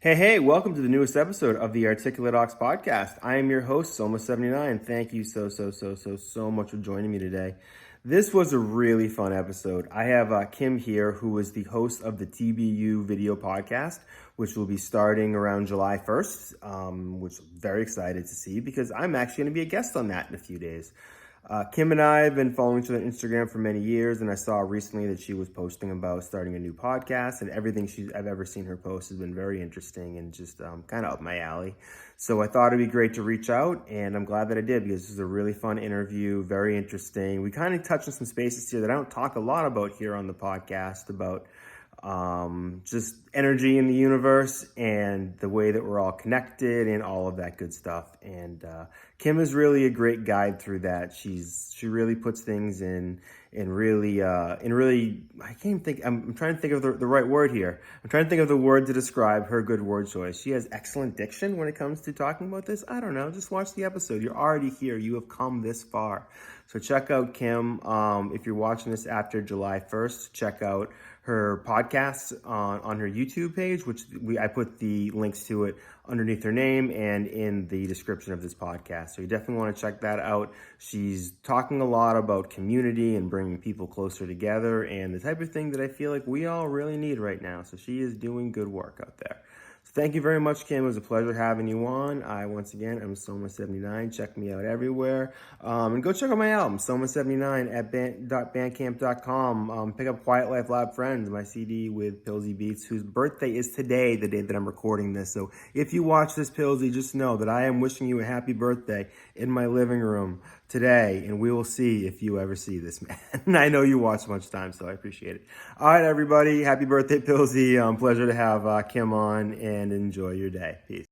Hey, welcome to the newest episode of the Articulate Ox podcast. I am your host, Soma79. Thank you so much for joining me today. This was a really fun episode. I have Kim here, who is the host of the TBU video podcast, which will be starting around July 1st, which I'm very excited to see because I'm actually going to be a guest on that in a few days. Kim and I have been following each other on Instagram for many years, and I saw recently that she was posting about starting a new podcast, and everything I've ever seen her post has been very interesting and just kind of up my alley. So I thought it'd be great to reach out, and I'm glad that I did because this is a really fun interview, very interesting. We kind of touched on some spaces here that I don't talk a lot about here on the podcast about just energy in the universe and the way that we're all connected and all of that good stuff. And Kim is really a great guide through that. She really puts things in really I can't even think. I'm trying to think of the right word here. I'm trying to think of the word to describe her good word choice. She has excellent diction when it comes to talking about this. I don't know. Just watch the episode. You're already here. You have come this far. So check out Kim. If you're watching this after July 1st, check out her podcasts on her YouTube page, which I put the links to it underneath her name and in the description of this podcast. So you definitely want to check that out. She's talking a lot about community and bringing people closer together and the type of thing that I feel like we all really need right now. So she is doing good work out there. So thank you very much, Kim. It was a pleasure having you on. Once again, I'm Soma79. Check me out everywhere. And go check out my album, Soma79 at bandcamp.com. Pick up Quiet Life Lab Friends, my CD with Pillsy Beats, whose birthday is today, the day that I'm recording this. So if you watch this, Pillsy, just know that I am wishing you a happy birthday in my living room today, and we will see if you ever see this, man. I know you watch much time, so I appreciate it. All right, everybody, happy birthday, Pillsy. Pleasure to have Kim on, and enjoy your day. Peace.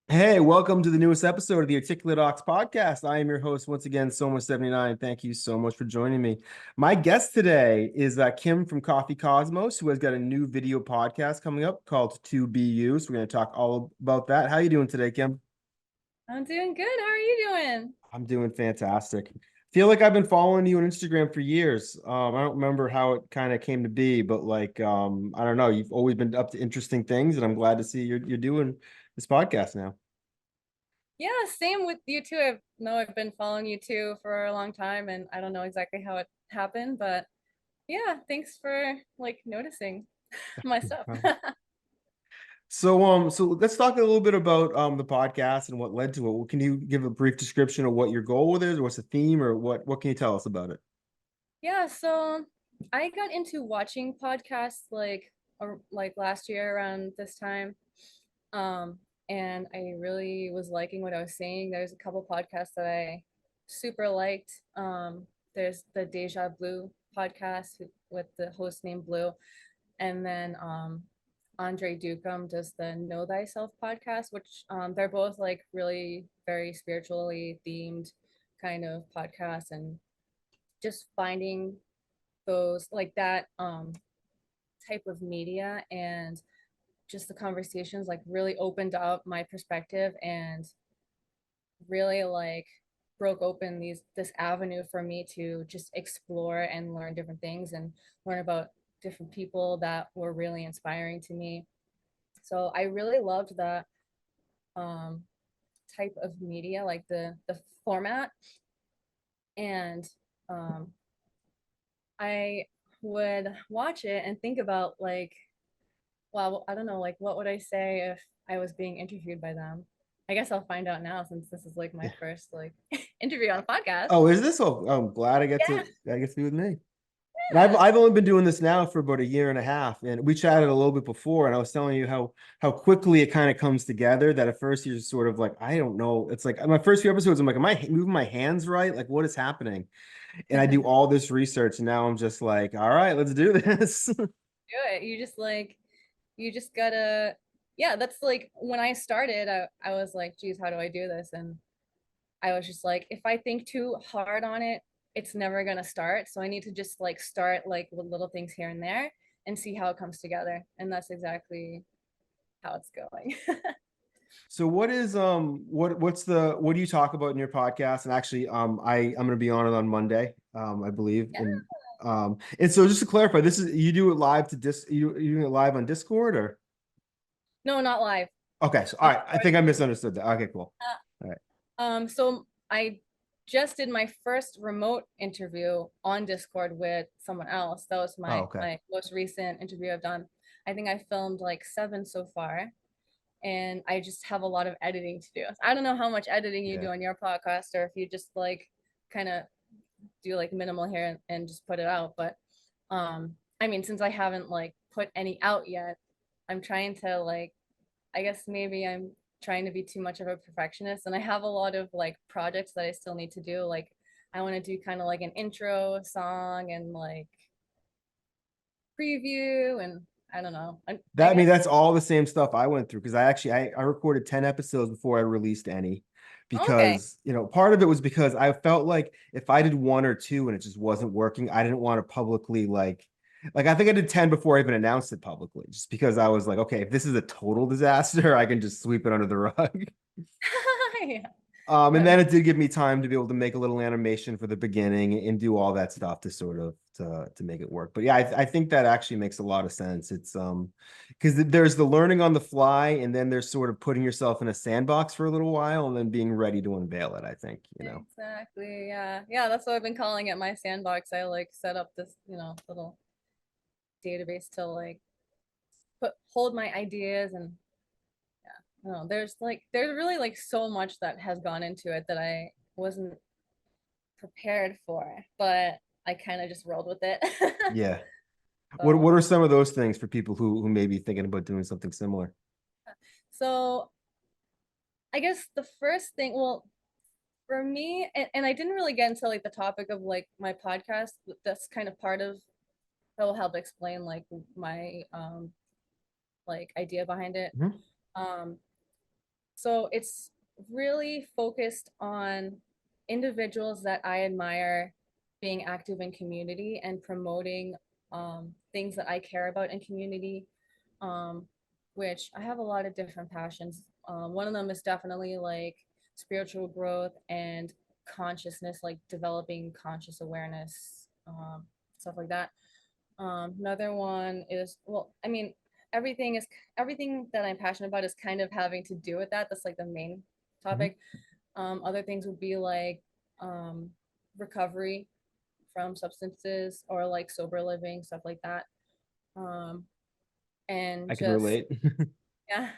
Hey, welcome to the newest episode of the Articulate Ox podcast. I am your host once again, Soma79. Thank you so much for joining me. My guest today is Kim from Coffee Cosmos, who has got a new video podcast coming up called 2BU. So we're going to talk all about that. How are you doing today, Kim? I'm doing good. How are you doing? I'm doing fantastic. Feel like I've been following you on Instagram for years. I don't remember how it kind of came to be, but I don't know. You've always been up to interesting things, and I'm glad to see you're doing this podcast now. Yeah, same with you too. I've been following you too for a long time, and I don't know exactly how it happened, but yeah, thanks for noticing my stuff. So let's talk a little bit about the podcast and what led to it. Well, can you give a brief description of what your goal is, or what's the theme, or what can you tell us about it? Yeah, so I got into watching podcasts like last year around this time. Um, and I really was liking what I was saying. There's a couple podcasts that I super liked. There's the Deja Blue podcast with the host named Blue, and then Andre Ducom does the Know Thyself podcast, which they're both like really very spiritually themed kind of podcasts, and just finding those like that type of media and just the conversations like really opened up my perspective and really broke open this avenue for me to just explore and learn different things and learn about different people that were really inspiring to me. So I really loved that um, type of media, like the format. And um, I would watch it and think about well, I don't know, like what would I say if I was being interviewed by them? I guess I'll find out now since this is like my first interview on a podcast. Oh, is this? Oh, I'm glad Yeah. I get to be with me. And I've Yeah. I've only been doing this now for about a year and a half, and we chatted a little bit before, and I was telling you how quickly it kind of comes together. That at first you're just sort of like, I don't know. It's like my first few episodes, I'm like, am I moving my hands right? Like, what is happening? And I do all this research, and now I'm just like, all right, let's do this. Do it. You just gotta, yeah, that's like when I started, I was like, geez, how do I do this? And I was just like, if I think too hard on it, it's never gonna start. So I need to just like start like with little things here and there and see how it comes together. And that's exactly how it's going. So what is what do you talk about in your podcast? And actually, I'm gonna be on it on Monday, I believe. Yeah. And so just to clarify, this is you do it live to you doing it live on Discord or No, not live. okay, so all I'm right. I think recording I it. misunderstood that. Okay, cool. All right. So I just did my first remote interview on Discord with someone else. That was Oh, my okay. my most recent interview I've done. I think I filmed like 7 so far, and I just have a lot of editing to do. I don't know how much editing you do Yeah. on your podcast, or if you just like kind of do like minimal here and just put it out. But I mean, since I haven't like put any out yet, I'm trying to like, I guess maybe I'm trying to be too much of a perfectionist, and I have a lot of like projects that I still need to do. Like I want to do kind of like an intro song and like preview, and I don't know. I That I mean guess. that's all the same stuff I went through because I recorded 10 episodes before I released any Okay. because part of it was because I felt like if I did one or two and it just wasn't working, I didn't want to publicly like I think I did 10 before I even announced it publicly, just because I was like, okay, if this is a total disaster, I can just sweep it under the rug. Yeah. And That then makes it did give me time to be able to make a little animation for the beginning and do all that stuff to sort of to make it work. But yeah, I think that actually makes a lot of sense. It's because there's the learning on the fly, and then there's sort of putting yourself in a sandbox for a little while, and then being ready to unveil it. I think, exactly. Yeah. Yeah, that's what I've been calling it, my sandbox. I like set up this, little database to like put hold my ideas, and I don't know, there's really like so much that has gone into it that I wasn't prepared for, but I kind of just rolled with it. Yeah. What So, are some of those things for people who may be thinking about doing something similar? so I guess the first thing, well, for me, and I didn't really get into like the topic of like my podcast. That's kind of part of that will help explain like my like idea behind it. Mhm. Um, so it's really focused on individuals that I admire being active in community and promoting things that I care about in community, um, which I have a lot of different passions. One of them is definitely like spiritual growth and consciousness, like developing conscious awareness, stuff like that. Another one is, well, I mean, everything is everything that I'm passionate about is kind of having to do with that. That's like the main Mhm. topic. Other things would be like um, recovery from substances or like sober living, stuff like that. Um, and I can just relate. yeah,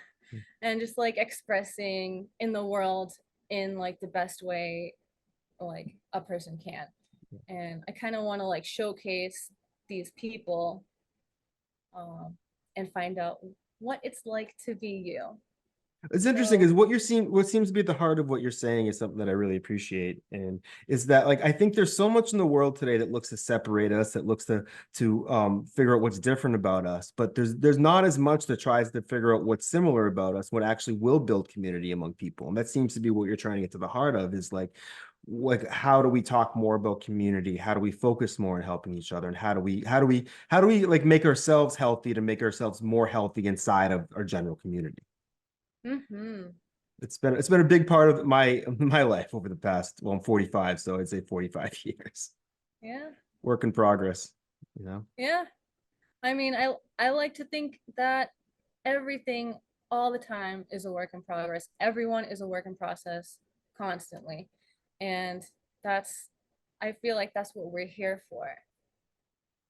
and just like expressing in the world in like the best way like a person can. And I kind of want to like showcase these people, um, and find out what it's like to be you. It's interesting So, because what seems to be at the heart of what you're saying is something that I really appreciate, and is that like I think there's so much in the world today that looks to separate us, that looks to figure out what's different about us, but there's not as much that tries to figure out what's similar about us, what actually will build community among people, and that seems to be what you're trying to get to the heart of is like how do we talk more about community, how do we focus more on helping each other, and how do we like make ourselves healthy to make ourselves more healthy inside of our general community. mm-hmm. It's been a big part of my life over the past, well, I'm 45, so I'd say 45 years. Yeah, Work in progress, you know. yeah. I mean, I like to think that everything all the time is a work in progress. Everyone is a work in process constantly. And that's I feel like that's what we're here for.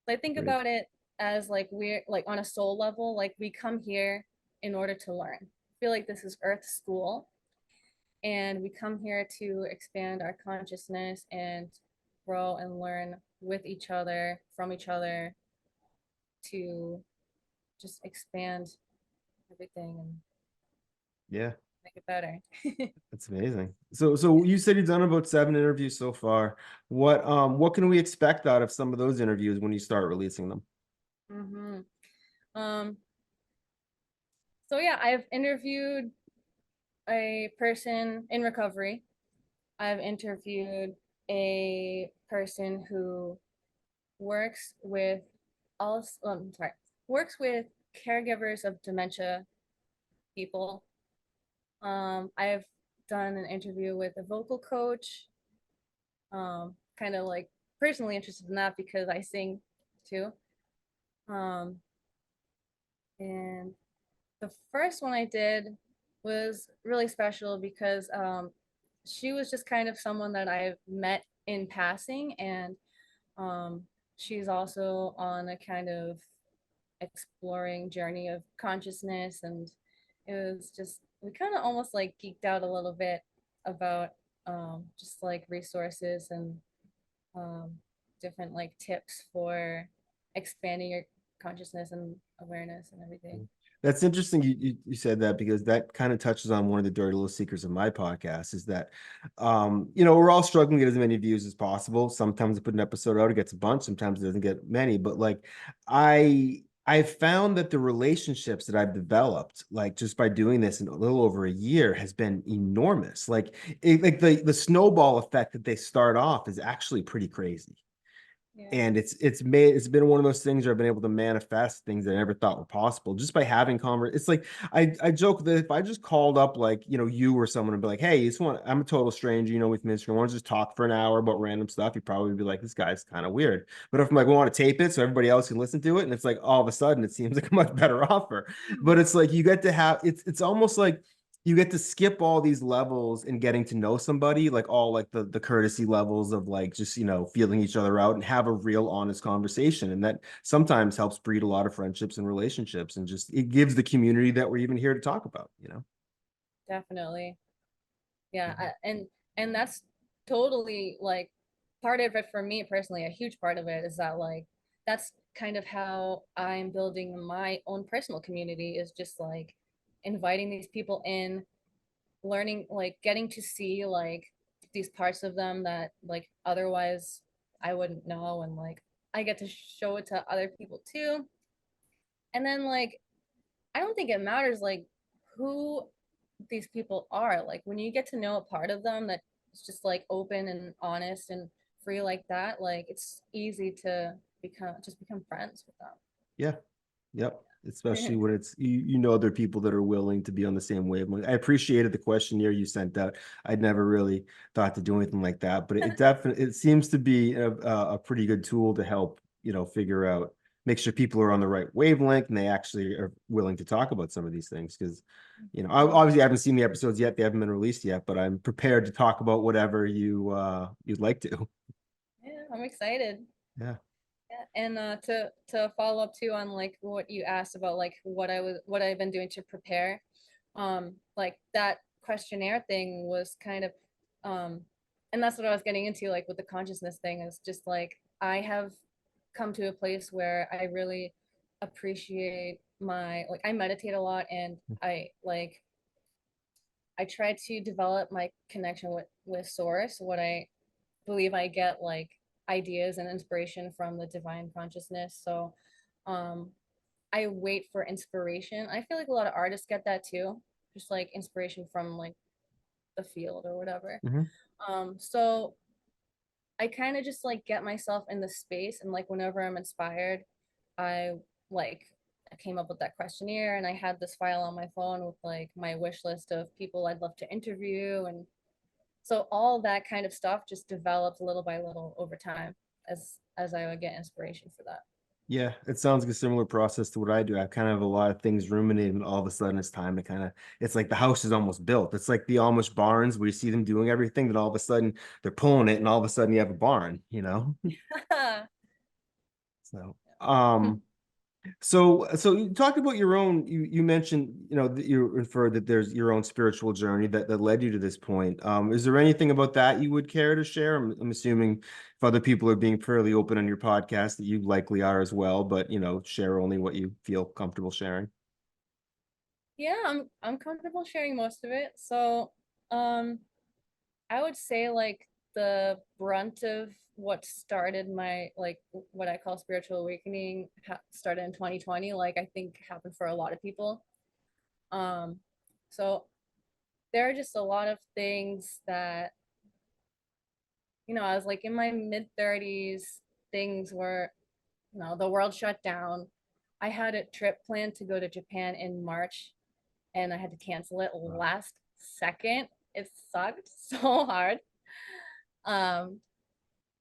I think Great. about it as like we're like on a soul level, like we come here in order to learn. I feel like this is Earth school, and we come here to expand our consciousness and grow and learn with each other, from each other, to just expand everything and Yeah, make it better. that's amazing. So you said you've done about 7 interviews so far. What can we expect out of some of those interviews when you start releasing them? Mm-hmm. Um, so yeah, I've interviewed a person in recovery. I've interviewed a person who works with sorry, works with caregivers of dementia people. I've done an interview with a vocal coach. Kind of like personally interested in that because I sing too. Um, and the first one I did was really special because she was just kind of someone that I've met in passing, and um, she's also on a kind of exploring journey of consciousness, and it was just we kind of almost like geeked out a little bit about just like resources and um, different like tips for expanding your consciousness and awareness and everything. That's interesting you said that because that kind of touches on one of the dirty little secrets of my podcast is that we're all struggling to get as many views as possible. Sometimes I put an episode out, it gets a bunch, sometimes it doesn't get many, but like I found that the relationships that I've developed, like just by doing this in a little over a year, has been enormous. Like the snowball effect that they start off is actually pretty crazy. Yeah. And it's been one of those things where I've been able to manifest things that I never thought were possible just by having converse. It's like I joke that if I just called up like you or someone and be like, hey, you just want I'm a total stranger, with Instagram, want to just talk for an hour about random stuff, you'd probably be like, this guy's kind of weird. But if I'm like, we want to tape it so everybody else can listen to it, and it's like all of a sudden it seems like a much better offer. But it's like you get to have it's almost like you get to skip all these levels in getting to know somebody, like all like the courtesy levels of like just feeling each other out and have a real honest conversation, and that sometimes helps breed a lot of friendships and relationships, and just it gives the community that we're even here to talk about. Definitely. Yeah, Mhm. and that's totally like part of it for me personally. A huge part of it is that like that's kind of how I'm building my own personal community, is just like inviting these people in, learning, like getting to see like these parts of them that like otherwise I wouldn't know, and like I get to show it to other people too. And then like I don't think it matters like who these people are. Like when you get to know a part of them that's just like open and honest and free like that, like it's easy to become friends with Yeah. Yep. them. Especially when it's there are people that are willing to be on the same wavelength. I appreciated the questionnaire you sent out. I'd never really thought to do anything like that, but it definitely it seems to be a pretty good tool to help figure out, make sure people are on the right wavelength and they actually are willing to talk about some of these things. Because obviously I haven't seen the episodes yet; they haven't been released yet. But I'm prepared to talk about whatever you'd like to. Yeah, I'm excited. Yeah. Yeah, and to follow up too on like what you asked about like what I've been doing to prepare, like that questionnaire thing was kind of, um, and that's what I was getting into like with the consciousness thing, is just like I have come to a place where I really appreciate my like I meditate a lot, and I try to develop my connection with source, what I believe I get like ideas and inspiration from the divine consciousness. So um I wait for inspiration. I feel like a lot of artists get that too, just like inspiration from like the field or whatever. Mhm. So I kind of just like get myself in the space, and like whenever I'm inspired, I like I came up with that questionnaire, and I had this file on my phone with like my wish list of people I'd love to interview, and so all that kind of stuff just developed little by little over time as I would get inspiration for that. Yeah, it sounds like a similar process to what I do. I kind of have a lot of things ruminating, and all of a sudden it's time to it's like the house is almost built. It's like the Amish barns where you see them doing everything, then all of a sudden they're pulling it, and all of a sudden you have a barn. So, so you talked about your own, you mentioned, that you inferred that there's your own spiritual journey that led you to this point. Is there anything about that you would care to share? I'm assuming if other people are being fairly open on your podcast that you likely are as well, but share only what you feel comfortable sharing. Yeah, I'm comfortable sharing most of it. So, um, I would say like the brunt of what started my like what I call spiritual awakening started in 2020. Like I think happened for a lot of people. Um, so there are just a lot of things that I was like in my mid 30s. Things were, the world shut down. I had a trip planned to go to Japan in March, and I had to cancel it Wow. last second, it sucked so hard. Um,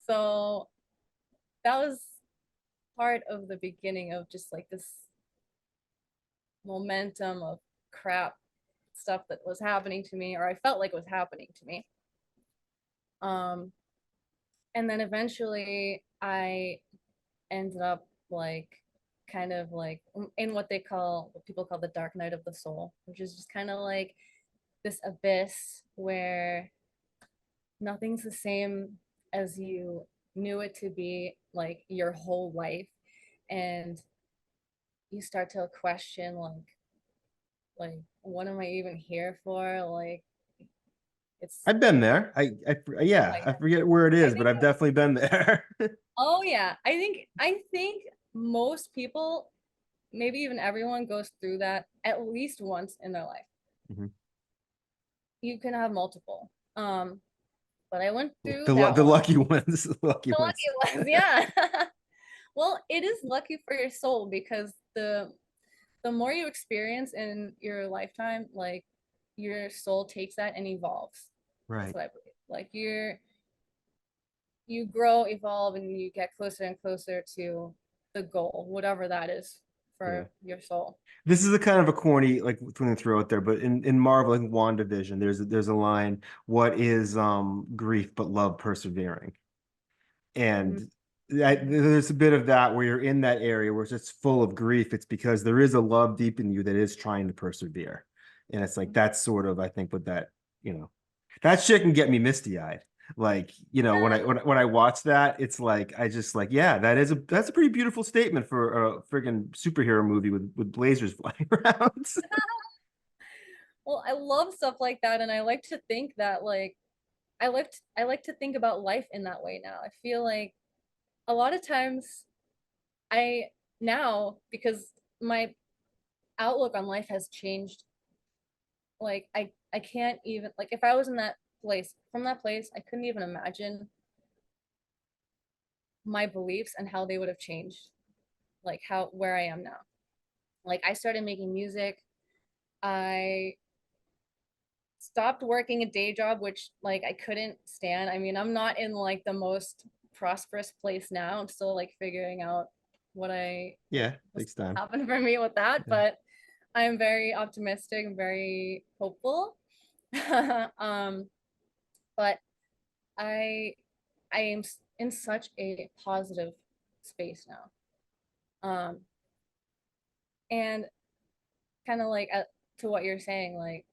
so that was part of the beginning of just like this momentum of crap stuff that was happening to me, or I felt like was happening to me. Um, and then eventually I ended up like kind of like in what people call the dark night of the soul, which is just kind of like this abyss where nothing's the same as you knew it to be like your whole life, and you start to question like what am I even here for? Like it's I've been there. Yeah, like I forget where it I is, but think I've definitely been there. oh yeah, I think most people, maybe even everyone, goes through that at least once in their life. Mhm. You can have multiple. But I went through The that one. lucky ones, the lucky The ones. lucky ones, yeah. Well, it is lucky for your soul because the more you experience in your lifetime, like your soul takes that and evolves. That's Right. what I believe. Like you grow, evolve, and you get closer and closer to the goal, whatever that is Yeah. for your soul. This is a kind of a corny like thing to throw out there, but in Marvel, like WandaVision, there's a line, what is grief but love persevering? Mhm. And there's a bit of that where you're in that area where it's just full of grief. It's because there is a love deep in you that is trying to persevere. And it's like that's sort of, I think, what that, that shit can get me misty-eyed. Like, when I watch that, it's like I just like, yeah, that's a pretty beautiful statement for a friggin' superhero movie with blazers flying around. Well, I love stuff like that, and I like to think that like I like to think about life in that way now. I feel like a lot of times I now, because my outlook on life has changed, like I can't even, like if I was in that place, from that place, I couldn't even imagine my beliefs and how they would have changed, like how where I am now. Like I started making music. I stopped working a day job, which like I couldn't stand. I mean, I'm not in like the most prosperous place now. I'm still like figuring out what I like Yeah, what's takes time. happened for me with that, Yeah. but I'm very optimistic and very hopeful. um, but I I am in such a positive space now. Um, and kind of like to what you're saying, like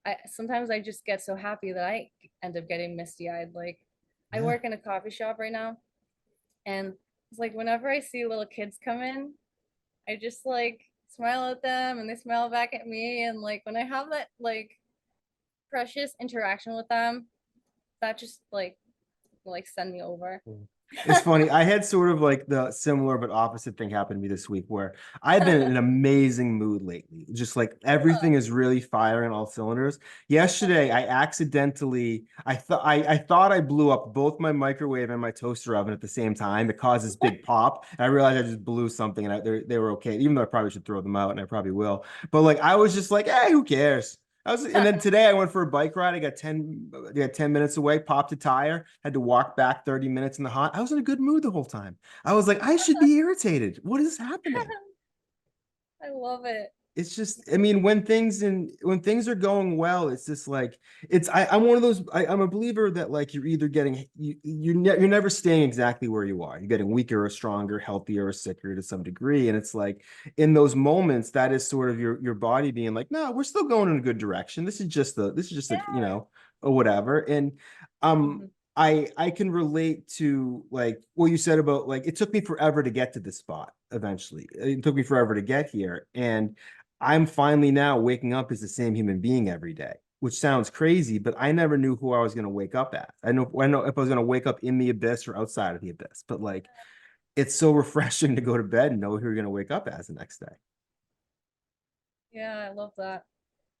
I sometimes I just get so happy that I end up getting misty-eyed. Like I Yeah. work in a coffee shop right now, and it's like whenever I see little kids come in, I just like smile at them and they smile back at me, and like when I have that like precious interaction with them, that just like send me over. It's funny. I had sort of like the similar but opposite thing happen to me this week where I've been in an amazing mood lately. Just like everything is really firing all cylinders. Yesterday, I thought I blew up both my microwave and my toaster oven at the same time. It caused this big pop, and I realized I just blew something, and they were okay. Even though I probably should throw them out, and I probably will. But like I was just like, hey, who cares? And then today I went for a bike ride. I got 10 minutes away, popped a tire, had to walk back 30 minutes in the hot. I was in a good mood the whole time. I was like, I should be irritated. What is happening? I love it. It's just, I mean, when things are going well, it's just like I'm one of those. I'm a believer that like you're either getting you're never staying exactly where you are. You're getting weaker or stronger, healthier or sicker to some degree. And it's like in those moments, that is sort of your body being like, no, we're still going in a good direction. This is just a Yeah. or whatever. And um Mhm. I can relate to like what you said about like it took me forever to get to this spot eventually. It took me forever to get here. And I'm finally now waking up as the same human being every day, which sounds crazy, but I never knew who I was going to wake up as. I know if I was going to wake up in the abyss or outside of the abyss, but like it's so refreshing to go to bed and know who you're going to wake up as the next day. Yeah, I love that.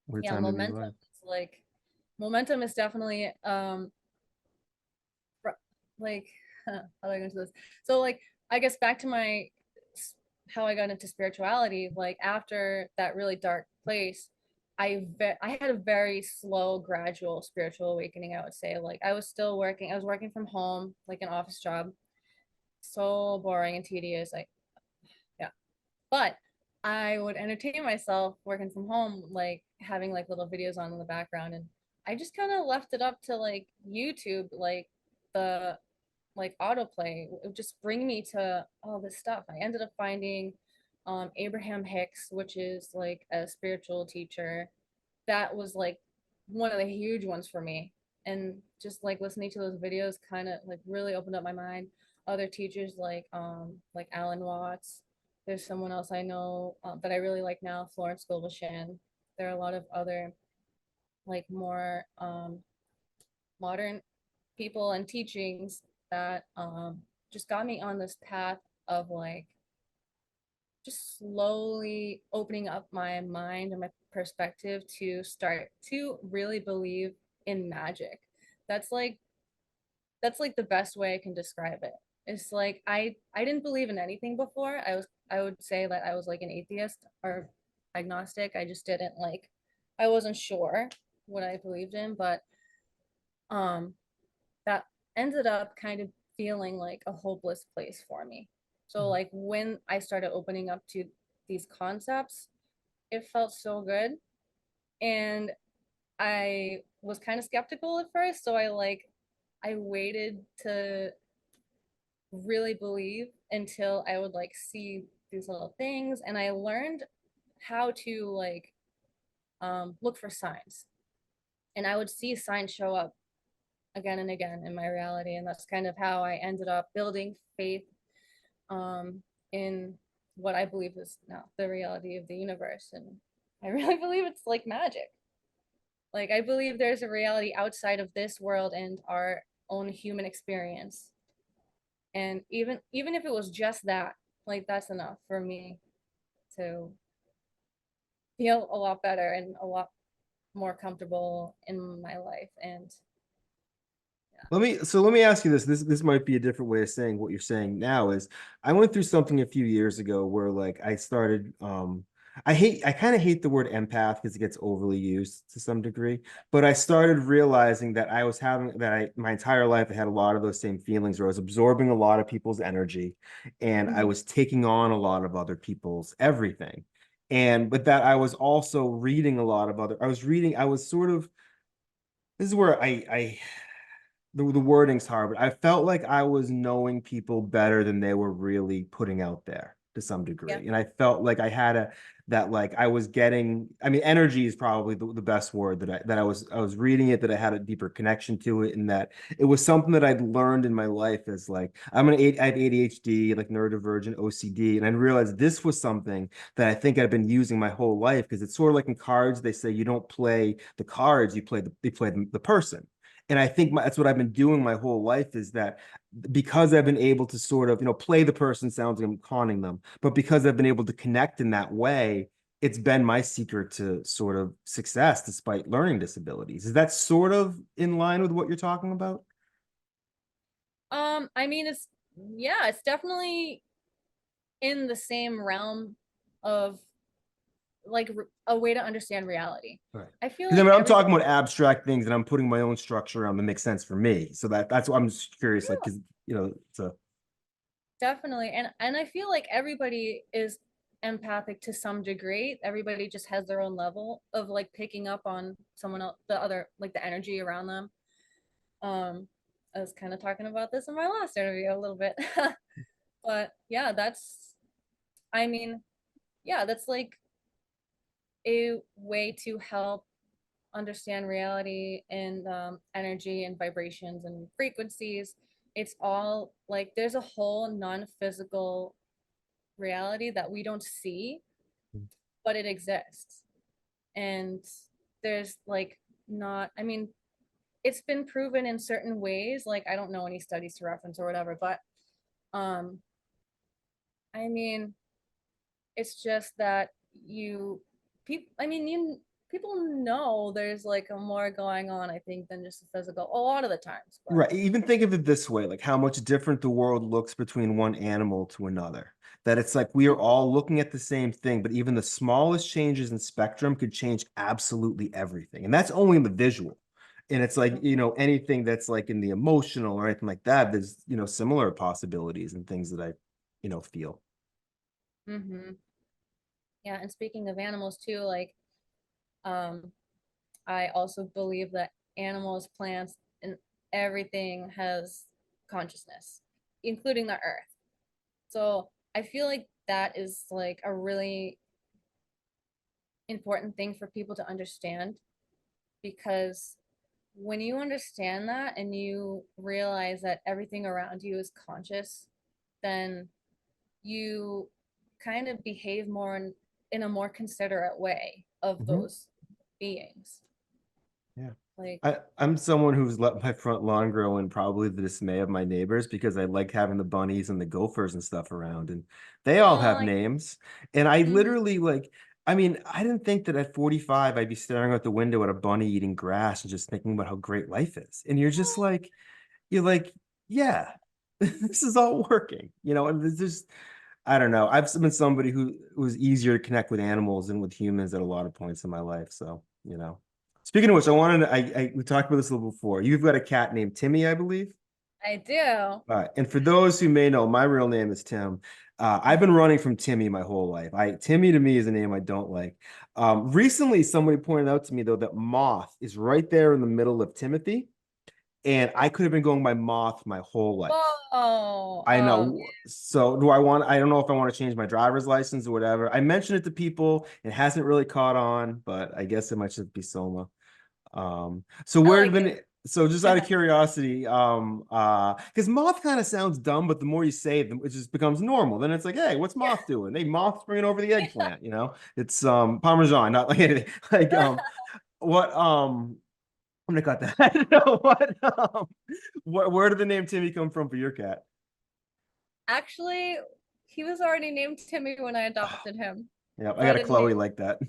What a Yeah, time to be alive. momentum is definitely like how do I go into this? So like I guess back to how I got into spirituality, like after that really dark place, I had a very slow, gradual spiritual awakening, I would say. Like I was working from home, like an office job. So boring and tedious. Like, yeah. But I would entertain myself working from home, like having like little videos on in the background. And I just kind of left it up to like YouTube, like the autoplay. It would just bring me to all this stuff. I ended up finding Abraham Hicks, which is like a spiritual teacher. That was like one of the huge ones for me. And just like listening to those videos kind of like really opened up my mind. Other teachers like Alan Watts. There's someone else I know that I really like now, Florence Scovel-Shinn. There are a lot of other like more modern people and teachings that just got me on this path of like just slowly opening up my mind and my perspective to start to really believe in magic. That's like that's like the best way I can describe it. It's like I didn't believe in anything before. I would say that I was like an atheist or agnostic. I just didn't like I wasn't sure what I believed in, but um that ended up kind of feeling like a hopeless place for me. So like when I started opening up to these concepts, it felt so good. And I was kind of skeptical at first, so I waited to really believe until I would like see these little things, and I learned how to like look for signs. And I would see signs show up again and again in my reality, and that's kind of how I ended up building faith in what I believe is now the reality of the universe. And I really believe it's like magic. Like I believe there's a reality outside of this world and our own human experience. And even if it was just that, like that's enough for me to feel a lot better and a lot more comfortable in my life. And Let me ask you this. This might be a different way of saying what you're saying now is I went through something a few years ago where like I started I kind of hate the word empath because it gets overly used to some degree, but I started realizing that I was having that I my entire life I had a lot of those same feelings where I was absorbing a lot of people's energy and I mhm. was taking on a lot of other people's everything. And but that I was also reading a lot of other I was sort of this is where I the wording's hard, but I felt like I was knowing people better than they were really putting out there to some Yeah. degree. And I felt like I had a that like I was getting, I mean, energy is probably the best word I was reading it, that I had a deeper connection to it, and that it was something that I'd learned in my life as like I have ADHD, like neurodivergent OCD, and I realized this was something that I think I've been using my whole life because it's sort of like in cards, they say you don't play the cards, you play the person. And I think that's what I've been doing my whole life is that because I've been able to sort of, play the person sounds like I'm conning them, but because I've been able to connect in that way, it's been my secret to sort of success despite learning disabilities. Is that sort of in line with what you're talking about? I mean it's yeah, it's definitely in the same realm of like a way to understand reality. Right. I feel Because I like mean, I'm talking everybody about abstract things and I'm putting my own structure on that makes sense for me. So that's what I'm just curious, like, because, it's a, definitely, and I feel like everybody is empathic to some degree. Everybody just has their own level of like picking up on someone else, the other, like the energy around them. Um, I was kind of talking about this in my last interview a little bit, but yeah, I mean, yeah, that's like a way to help understand reality and energy and vibrations and frequencies. It's all like there's a whole non-physical reality that we don't see, but it exists. And there's like not, I mean, it's been proven in certain ways. Like I don't know any studies to reference or whatever, but um, I mean, it's just that people, I mean, people know there's like a more going on, I think, than just the physical a lot of the times. But right. Even think of it this way, like how much different the world looks between one animal to another. that it's like we are all looking at the same thing, but even the smallest changes in spectrum could change absolutely everything. And that's only in the visual. And it's like, anything that's like in the emotional or anything like that, there's, similar possibilities and things that I, feel. Mm-hmm. Yeah, and speaking of animals too, like um I also believe that animals, plants, and everything has consciousness, including the earth. So I feel like that is like a really important thing for people to understand, because when you understand that and you realize that everything around you is conscious, then you kind of behave more in a more considerate way of Mhm. those beings. Yeah. Like, I'm someone who's let my front lawn grow in probably the dismay of my neighbors because I like having the bunnies and the gophers and stuff around, and they all oh, have like, names. And I mhm. literally like, I mean, I didn't think that at 45 I'd be staring out the window at a bunny eating grass and just thinking about how great life is. And you're like, yeah, this is all working, and there's just, I don't know. I've been somebody who was easier to connect with animals than with humans at a lot of points in my life. So, Speaking of which, I wanted to, we talked about this a little before. You've got a cat named Timmy, I believe. I do. And for those who may know, my real name is Tim. I've been running from Timmy my whole life. Timmy to me is a name I don't like. Recently, somebody pointed out to me though that Moth is right there in the middle of Timothy, and I could have been going by Moth my whole life. Oh, I know. So I don't know if I want to change my driver's license or whatever. I mentioned it to people. It hasn't really caught on, but I guess it might just be Soma. So I where like then so just out of it. curiosity, because moth kind of sounds dumb, but the more you say it, it just becomes normal. Then it's like, hey, what's moth doing? Hey, moth's bringing over the eggplant, It's Parmesan, not like anything. Like what I'm gonna cut that. I don't know where did the name Timmy come from for your cat? Actually, he was already named Timmy when I adopted him. Yeah, I So I got a didn't name. Chloe like that.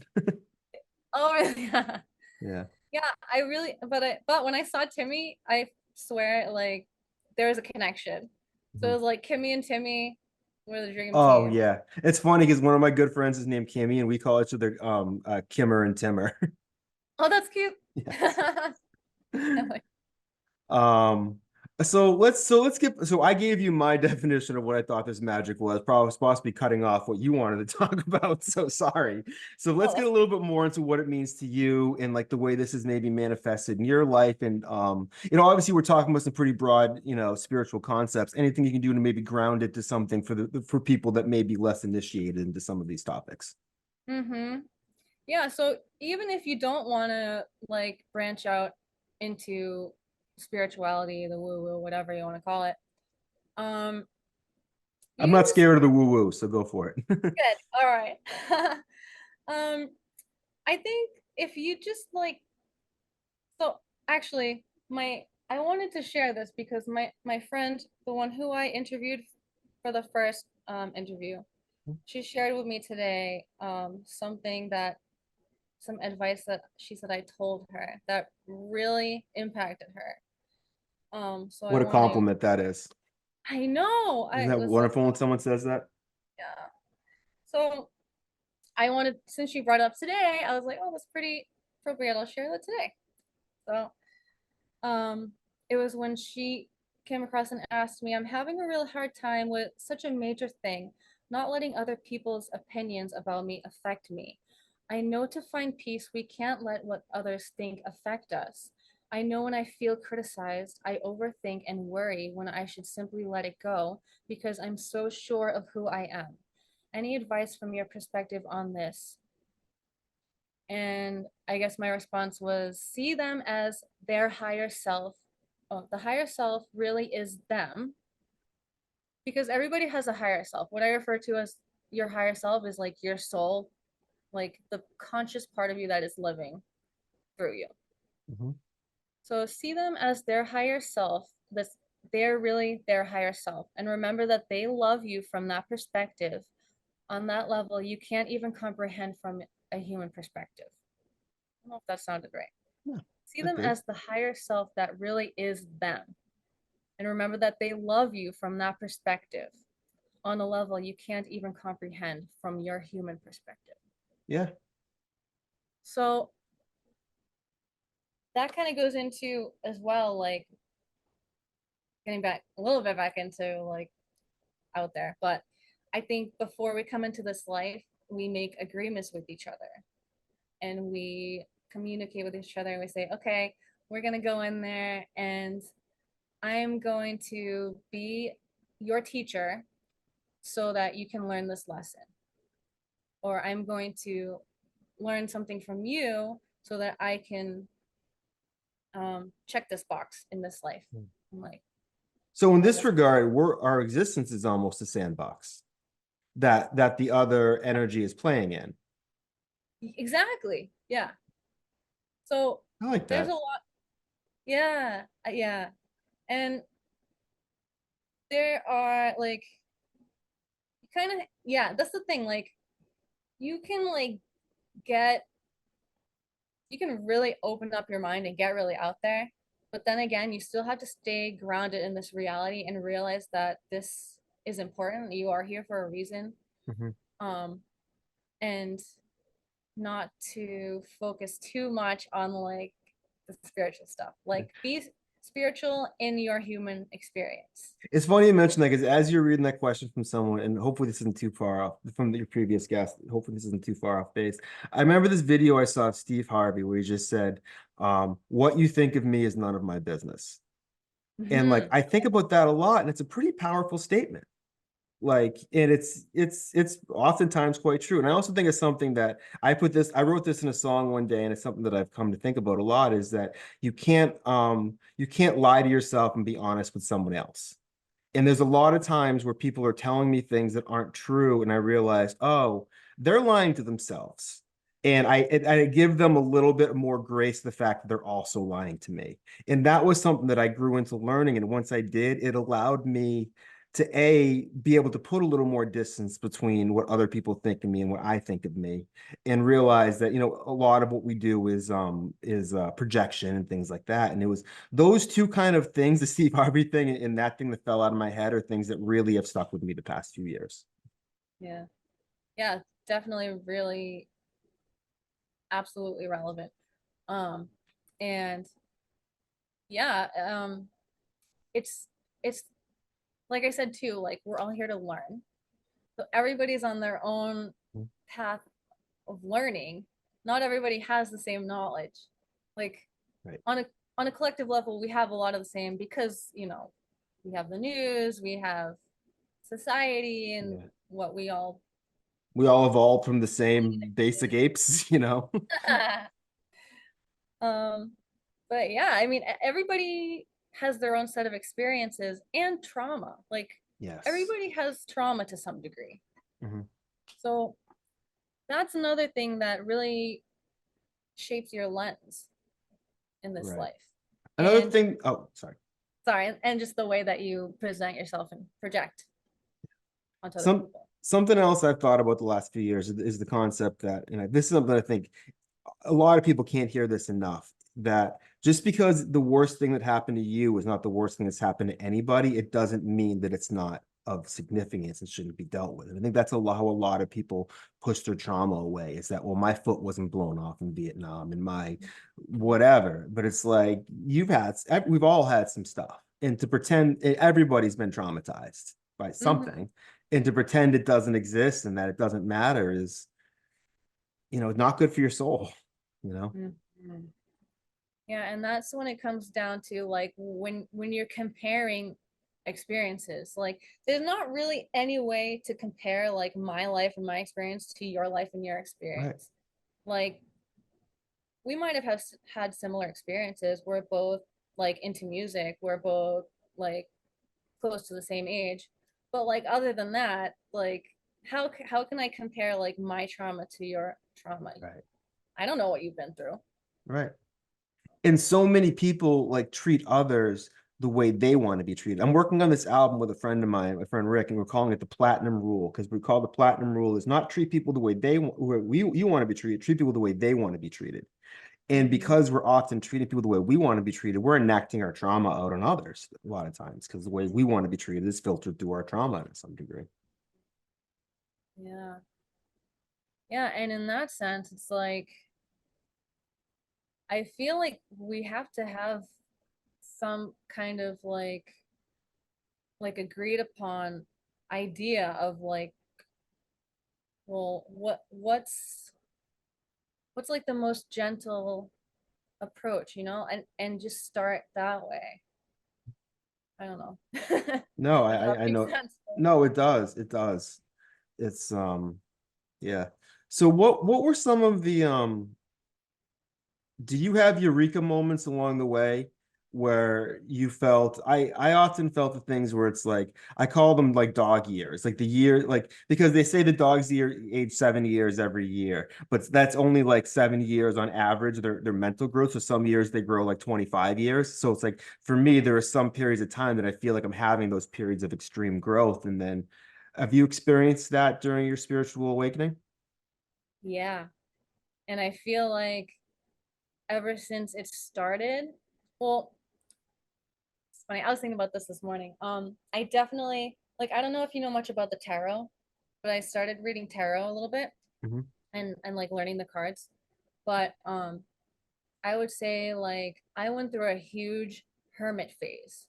Oh, really? Yeah. Yeah. Yeah, I really, but when I saw Timmy, I swear, like, there was a connection. So Mhm. it was like Kimmy and Timmy were the dream Oh team. yeah. It's funny because one of my good friends is named Kimmy and we call each other Kimmer and Timmer. Oh, that's cute. Yes. I'm like, Um, so I gave you my definition of what I thought this magic was, probably supposed to be cutting off what you wanted to talk about. So sorry. So let's oh, get that's a little bit more into what it means to you and like the way this is maybe manifested in your life. And obviously we're talking about some pretty broad, spiritual concepts. Anything you can do to maybe ground it to something for people that may be less initiated into some of these topics. mm-hmm. Yeah, so even if you don't want to like branch out into spirituality, the woo-woo, whatever you want to call it, um, I'm not use scared of the woo-woo, so go for it. good. All right. um, I think if you just like, so actually, my I wanted to share this because my friend, the one who I interviewed for the first interview, she shared with me today some advice that she said I told her that really impacted her. So I What a want to. compliment that is. I know. Isn't I that was like, wonderful when someone says that? yeah. So I wanted, since she brought it up today, I was like, oh, that's pretty appropriate. I'll share that today. So, um, it was when she came across and asked me, I'm having a real hard time with such a major thing, not letting other people's opinions about me affect me. I know to find peace, we can't let what others think affect us. I know when I feel criticized, I overthink and worry when I should simply let it go because I'm so sure of who I am. Any advice from your perspective on this? And I guess my response was see them as their higher self. Oh, the higher self really is them, because everybody has a higher self. What I refer to as your higher self is like your soul, like the conscious part of you that is living through you. Mhm. So see them as their higher self. This they're really their higher self. And remember that they love you from that perspective. On that level, you can't even comprehend from a human perspective. I don't know if that sounded right. Yeah, See that them did. as the higher self that really is them. And remember that they love you from that perspective. on a level you can't even comprehend from your human perspective. Yeah. So that kind of goes into as well, like getting back a little bit back into like out there. But I think before we come into this life, we make agreements with each other and we communicate with each other and we say, okay, we're going to go in there and I'm going to be your teacher so that you can learn this lesson. Or I'm going to learn something from you so that I can check this box in this life. I'm like, So in this regard, our existence is almost a sandbox that the other energy is playing in. exactly. Yeah. So I like there's a that. lot. Yeah. Yeah. And there are like kind of, yeah, that's the thing. Like you can like get, you can really open up your mind and get really out there. But then again, you still have to stay grounded in this reality and realize that this is important. You are here for a reason. Mhm. Um, and not to focus too much on like the spiritual stuff. Like be spiritual in your human experience. It's funny you mentioned that because as you're reading that question from someone, and hopefully this isn't too far off from your previous guest, hopefully this isn't too far off base. I remember this video I saw of Steve Harvey where he just said, what you think of me is none of my business. And like Mm-hmm. I think about that a lot, and it's a pretty powerful statement. Like, and it's oftentimes quite true. And I also think it's something that I wrote this in a song one day, and it's something that I've come to think about a lot, is that you can't lie to yourself and be honest with someone else. And there's a lot of times where people are telling me things that aren't true, and I realize, oh, they're lying to themselves. And I give them a little bit more grace, the fact that they're also lying to me. And that was something that I grew into learning. And once I did, it allowed me to be able to put a little more distance between what other people think of me and what I think of me, and realize that, a lot of what we do is projection and things like that. And it was those two kind of things, the Steve Harvey thing and that thing that fell out of my head, are things that really have stuck with me the past few years. Yeah. Yeah. Definitely really absolutely relevant. Um, and yeah, it's it's like I said too, like we're all here to learn. So everybody's on their own path of learning. Not everybody has the same knowledge. Like Right. on a collective level, we have a lot of the same because, we have the news, we have society and Yeah. what we all We all evolved from the same basic apes, um but yeah, I mean everybody has their own set of experiences and trauma. Like Yes. everybody has trauma to some degree. Mhm. So that's another thing that really shapes your lens in this Right. life. Another And thing, oh, sorry. sorry, and just the way that you present yourself and project onto other Some people. Something else I've thought about the last few years is the concept that, this is something I think a lot of people can't hear this enough, that just because the worst thing that happened to you is not the worst thing that's happened to anybody, it doesn't mean that it's not of significance and shouldn't be dealt with. And I think that's how a lot of people push their trauma away, is that, well, my foot wasn't blown off in Vietnam and my whatever. But it's like, we've all had some stuff. And to pretend everybody's been traumatized by Mm-hmm. something, and to pretend it doesn't exist and that it doesn't matter is, not good for your soul, Mm-hmm. Yeah, and that's when it comes down to like when you're comparing experiences. Like there's not really any way to compare like my life and my experience to your life and your Right. experience. Like we might have had similar experiences. We're both like into music. We're both like close to the same age. But like other than that, like how can I compare like my trauma to your trauma? Right. I don't know what you've been through. Right. And so many people like treat others the way they want to be treated. I'm working on this album with a friend of mine, my friend Rick, and we're calling it the Platinum Rule, because we call the Platinum Rule is not treat people the way you want to be treated, treat people the way they want to be treated. And Mm-hmm. because we're often treating people the way we want to be treated, we're enacting our trauma out on others a lot of times, because the way we want to be treated is filtered through our trauma to some degree. Yeah. Yeah, and in that sense, it's like I feel like we have to have some kind of like agreed upon idea of like, well, what's like the most gentle approach, and just start that way. I don't know. No, If that I makes know. sense. No, it does. It does. It's yeah. So what were some of the do you have eureka moments along the way where you felt I often felt the things where it's like I call them like dog years, like the year, like because they say the dog's year age 7 years every year, but that's only like 7 years on average, their mental growth. So some years they grow like 25 years. So it's like for me, there are some periods of time that I feel like I'm having those periods of extreme growth. And then have you experienced that during your spiritual awakening? Yeah. And I feel like ever since it started, well, it's funny. I was thinking about this morning. I definitely like I don't know if you know much about the tarot, but I started reading tarot a little bit Mhm. and like learning the cards. But I would say like I went through a huge hermit phase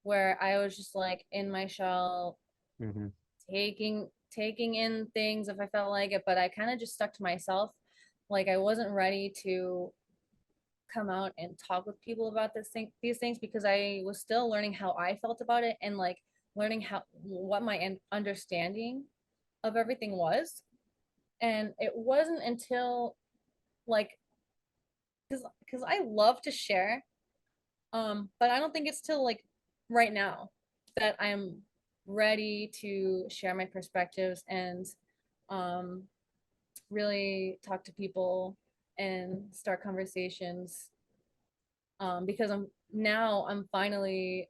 where I was just like in my shell, Mhm. taking in things if I felt like it, but I kind of just stuck to myself. Like I wasn't ready to come out and talk with people about these things because I was still learning how I felt about it and like learning how what my understanding of everything was. And it wasn't until like because I love to share, but I don't think it's till like right now that I'm ready to share my perspectives and um really talk to people and start conversations, because I'm finally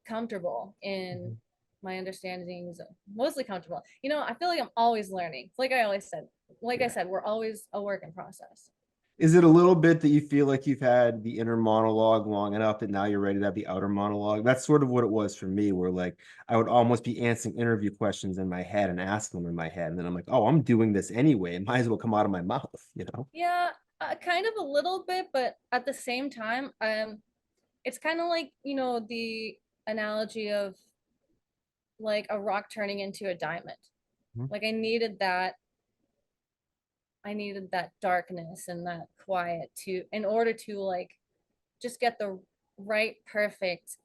comfortable in Mhm. my understandings, mostly comfortable. I feel like I'm always learning. Like I always said, like I Yeah. said, we're always a work in process. Is it a little bit that you feel like you've had the inner monologue long enough that now you're ready to have the outer monologue? That's sort of what it was for me, where like I would almost be answering interview questions in my head and asking them in my head. And then I'm like, oh, I'm doing this anyway. It might as well come out of my mouth, you know? Yeah, kind of a little bit, but at the same time, it's kind of like, the analogy of like a rock turning into a diamond. Mhm. Like I needed that darkness and that quiet to in order to like just get the right perfect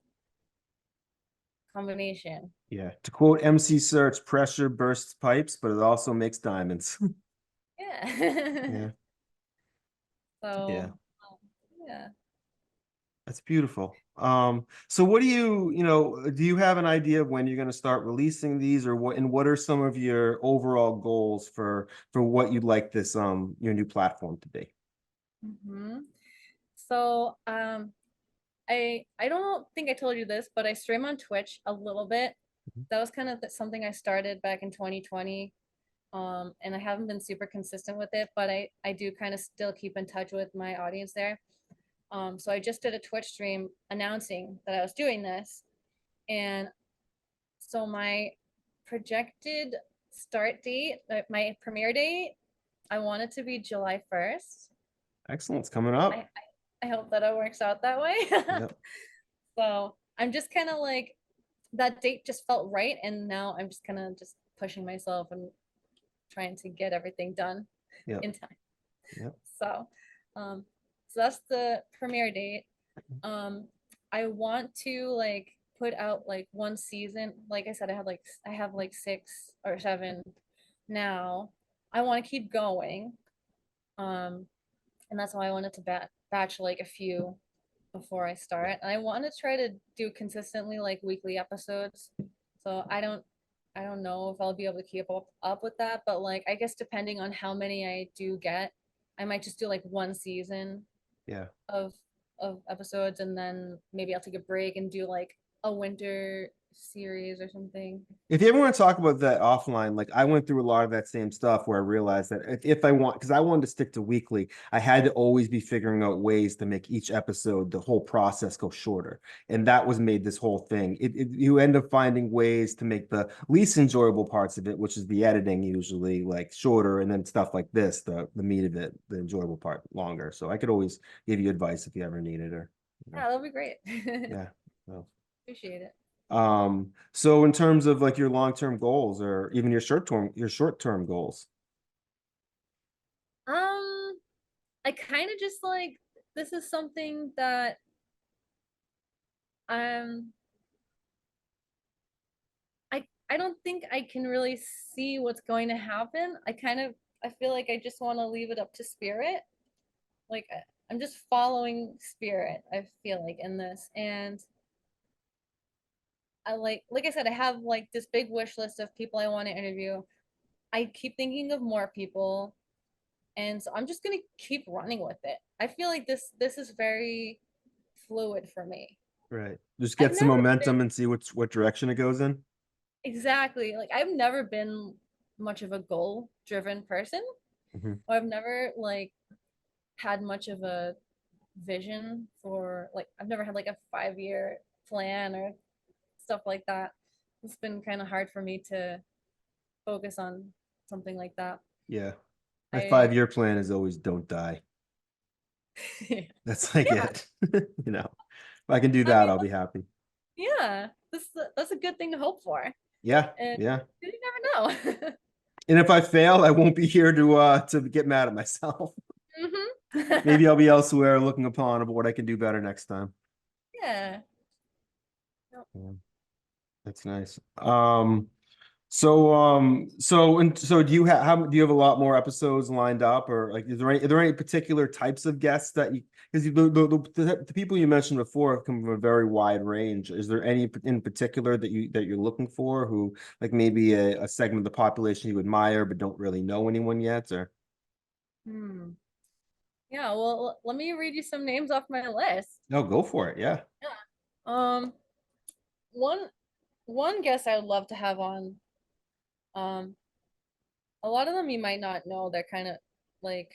combination. Yeah. To quote MC Search, pressure bursts pipes, but it also makes diamonds. Yeah. Yeah. Yeah. So, um, yeah. That's beautiful. So what do you have an idea of when you're going to start releasing these or what are some of your overall goals for what you'd like this your new platform to be? hmm So, I don't think I told you this, but I stream on Twitch a little bit. Mhm. That was kind of something I started back in 2020. And I haven't been super consistent with it, but I do kind of still keep in touch with my audience there. So I just did a Twitch stream announcing that I was doing this, and so my projected start date, my premiere date, I want it to be July 1st. Excellent. It's coming I, up. I hope that it works out that way. Yep. So I'm just kind of like that date just felt right, and now I'm just kind of just pushing myself and trying to get everything done Yep. in time. Yep. So, um, so that's the premiere date. Um, I want to like put out like one season. Like I said, I have like 6 or 7 now. I want to keep going. Um, and that's why I wanted to batch like a few before I start. And I want to try to do consistently like weekly episodes. So I don't know if I'll be able to keep up with that, but like I guess depending on how many I do get, I might just do like one season Yeah. of episodes, and then maybe I'll take a break and do like a winter series or something. If you ever want to talk about that offline, like I went through a lot of that same stuff where I realized that if I want, because I wanted to stick to weekly, I had to always be figuring out ways to make each episode, the whole process go shorter. And that was made this whole thing. You end up finding ways to make the least enjoyable parts of it, which is the editing usually like shorter, and then stuff like this, the meat of it, the enjoyable part longer. So I could always give you advice if you ever needed it. Yeah, that'll be great. Yeah. So. Appreciate it. So in terms of like your long-term goals or even your short-term goals. I kind of just like this is something that um I don't think I can really see what's going to happen. I feel like I just want to leave it up to spirit. Like I'm just following spirit, I feel like in this. And I like I said, I have like this big wish list of people I want to interview. I keep thinking of more people, and so I'm just gonna keep running with it. I feel like this is very fluid for me. Right. Just I've get some never been momentum and see what direction it goes in. exactly like I've never been much of a goal driven person. Mhm. Or I've never like had much of a vision for like I've never had like a 5 year plan or stuff like that. It's been kind of hard for me to focus on something like that. Yeah. My I 5-year plan is always don't die. That's like yeah, it. You know, if I can do I that, mean I'll be happy. yeah, that's a good thing to hope for. Yeah, And yeah. you never know. And if I fail, I won't be here to get mad at myself. hmm Maybe I'll be elsewhere looking upon what I can do better next time. yeah. Yeah, that's nice. So do you have do you have a lot more episodes lined up, or like are there any particular types of guests that you, because the people you mentioned before have come from a very wide range. Is there any in particular that you're looking for, who like maybe a segment of the population you admire but don't really know anyone yet, or Hmm. Yeah, well, let me read you some names off my list. no, go for it. Yeah. Yeah. Um, one one guest I would love to have on. Um, a lot of them you might not know. They're kind of like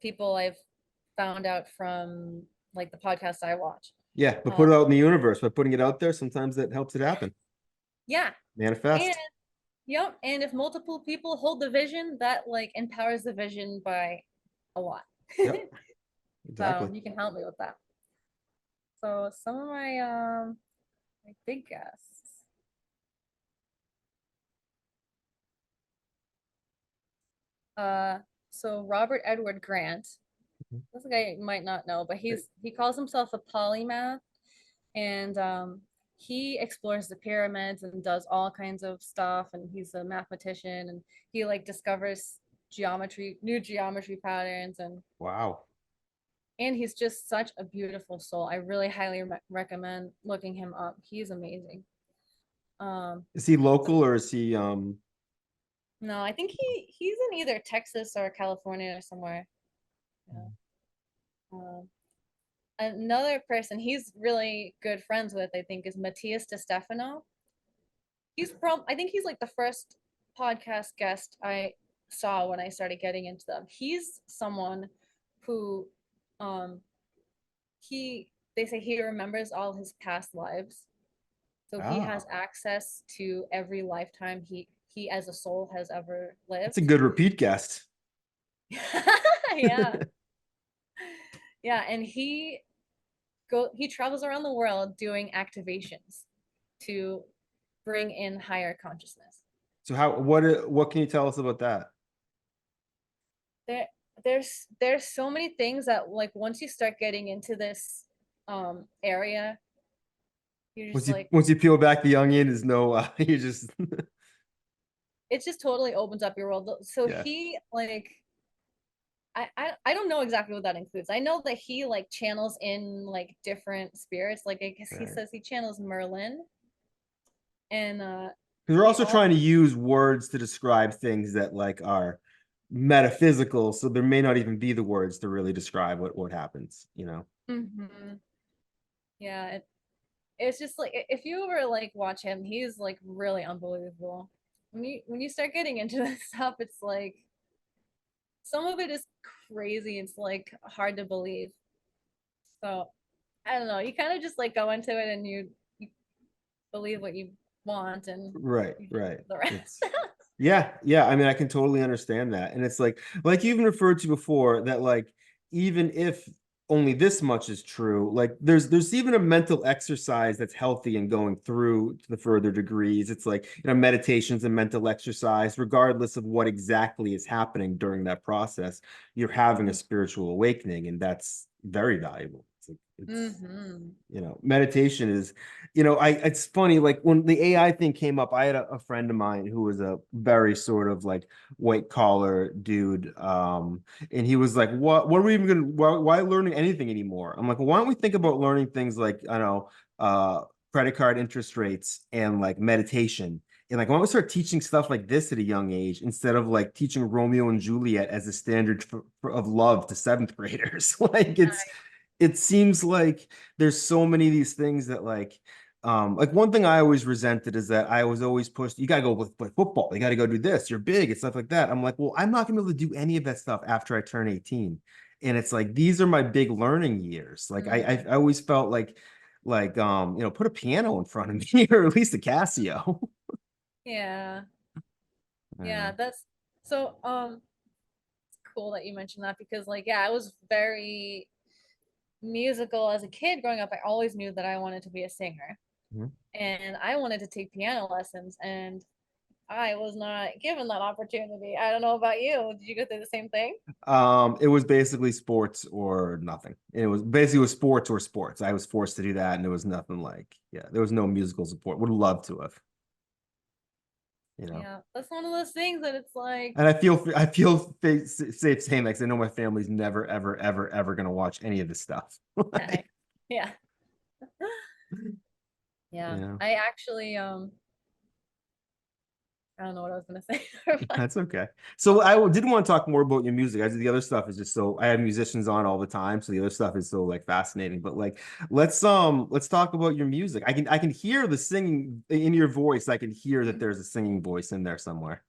people I've found out from like the podcast I watch. Yeah, but Um, put it out in the universe. By putting it out there, sometimes that helps it happen. yeah, and Manifest. yep, and if multiple people hold the vision, that like empowers the vision by a lot. Yep, So exactly. you can help me with that. So some of my big guests. Uh so Robert Edward Grant. Mhm. This guy you might not know, but he calls himself a polymath, and he explores the pyramids and does all kinds of stuff, and he's a mathematician, and he like discovers new geometry patterns, Wow. and he's just such a beautiful soul. I really highly recommend looking him up. He's amazing. Um, Is he local or is he no, I think he's in either Texas or California or somewhere. Yeah. Um, another person he's really good friends with, I think, is Matthias DeStefano. I think he's like the first podcast guest I saw when I started getting into them. He's someone who um they say he remembers all his past lives. So he has Ah, access to every lifetime he as a soul has ever that's a lived. good repeat guest. Yeah. Yeah, and he travels around the world doing activations to bring in higher consciousness. So what can you tell us about that? There there's so many things that like once you start getting into this area, you're just like Once you peel back the onion, is no you just it just totally opens up your world. So yeah. he like I don't know exactly what that includes. I know that he like channels in like different spirits. Like I guess he Right. says he channels Merlin, and Because we're he also all trying to use words to describe things that like are metaphysical, so there may not even be the words to really describe what happens, you know. Mhm. Yeah, it's just like if you ever like watch him, he's like really unbelievable. When you start getting into this stuff, it's like some of it is crazy. It's like hard to believe. So I don't know. You kind of just like go into it and you believe what you want and Right, you just right. the rest. It's yeah, yeah. I mean, I can totally understand that. And it's like you even referred to before that like even if only this much is true, like there's even a mental exercise that's healthy and going through to the further degrees. It's like, meditation's a mental exercise, regardless of what exactly is happening during that process. You're having a spiritual awakening, and that's very valuable. It's Mm-hmm. meditation is, it's funny, like when the AI thing came up, I had a friend of mine who was a very sort of like white collar dude. And he was like, what are we even gonna, why learning anything anymore? I'm like, well, why don't we think about learning things like, I don't know, credit card interest rates and like meditation. And like, why don't we start teaching stuff like this at a young age instead of like teaching Romeo and Juliet as a standard of love to seventh graders? Like it seems like there's so many of these things that like one thing I always resented is that I was always pushed, you gotta go play football, you gotta go do this, you're big and stuff like that. I'm like, well, I'm not gonna be able to do any of that stuff after I turn 18. And it's like these are my big learning years. Like I always felt like put a piano in front of me or at least a Casio. Yeah. I don't Yeah, know. that's so it's cool that you mentioned that because like yeah, I was very musical as a kid growing up. I always knew that I wanted to be a singer Mhm. and I wanted to take piano lessons and I was not given that opportunity. I don't know about you. Did you go through the same thing? It was basically sports or nothing. It was basically was sports or sports. I was forced to do that, and there was nothing like, yeah, there was no musical support. Would love to have, you know. Yeah, that's one of those things that it's like, And I feel safe saying that because I know my family's never, ever, ever, ever gonna watch any of this stuff. I, yeah, yeah. Yeah. I actually, I don't know what I was gonna say. That's okay. So I did want to talk more about your music. The other stuff is just so I have musicians on all the time, so the other stuff is so like fascinating. But like, let's talk about your music. I can hear the singing in your voice. I can hear that there's a singing voice in there somewhere,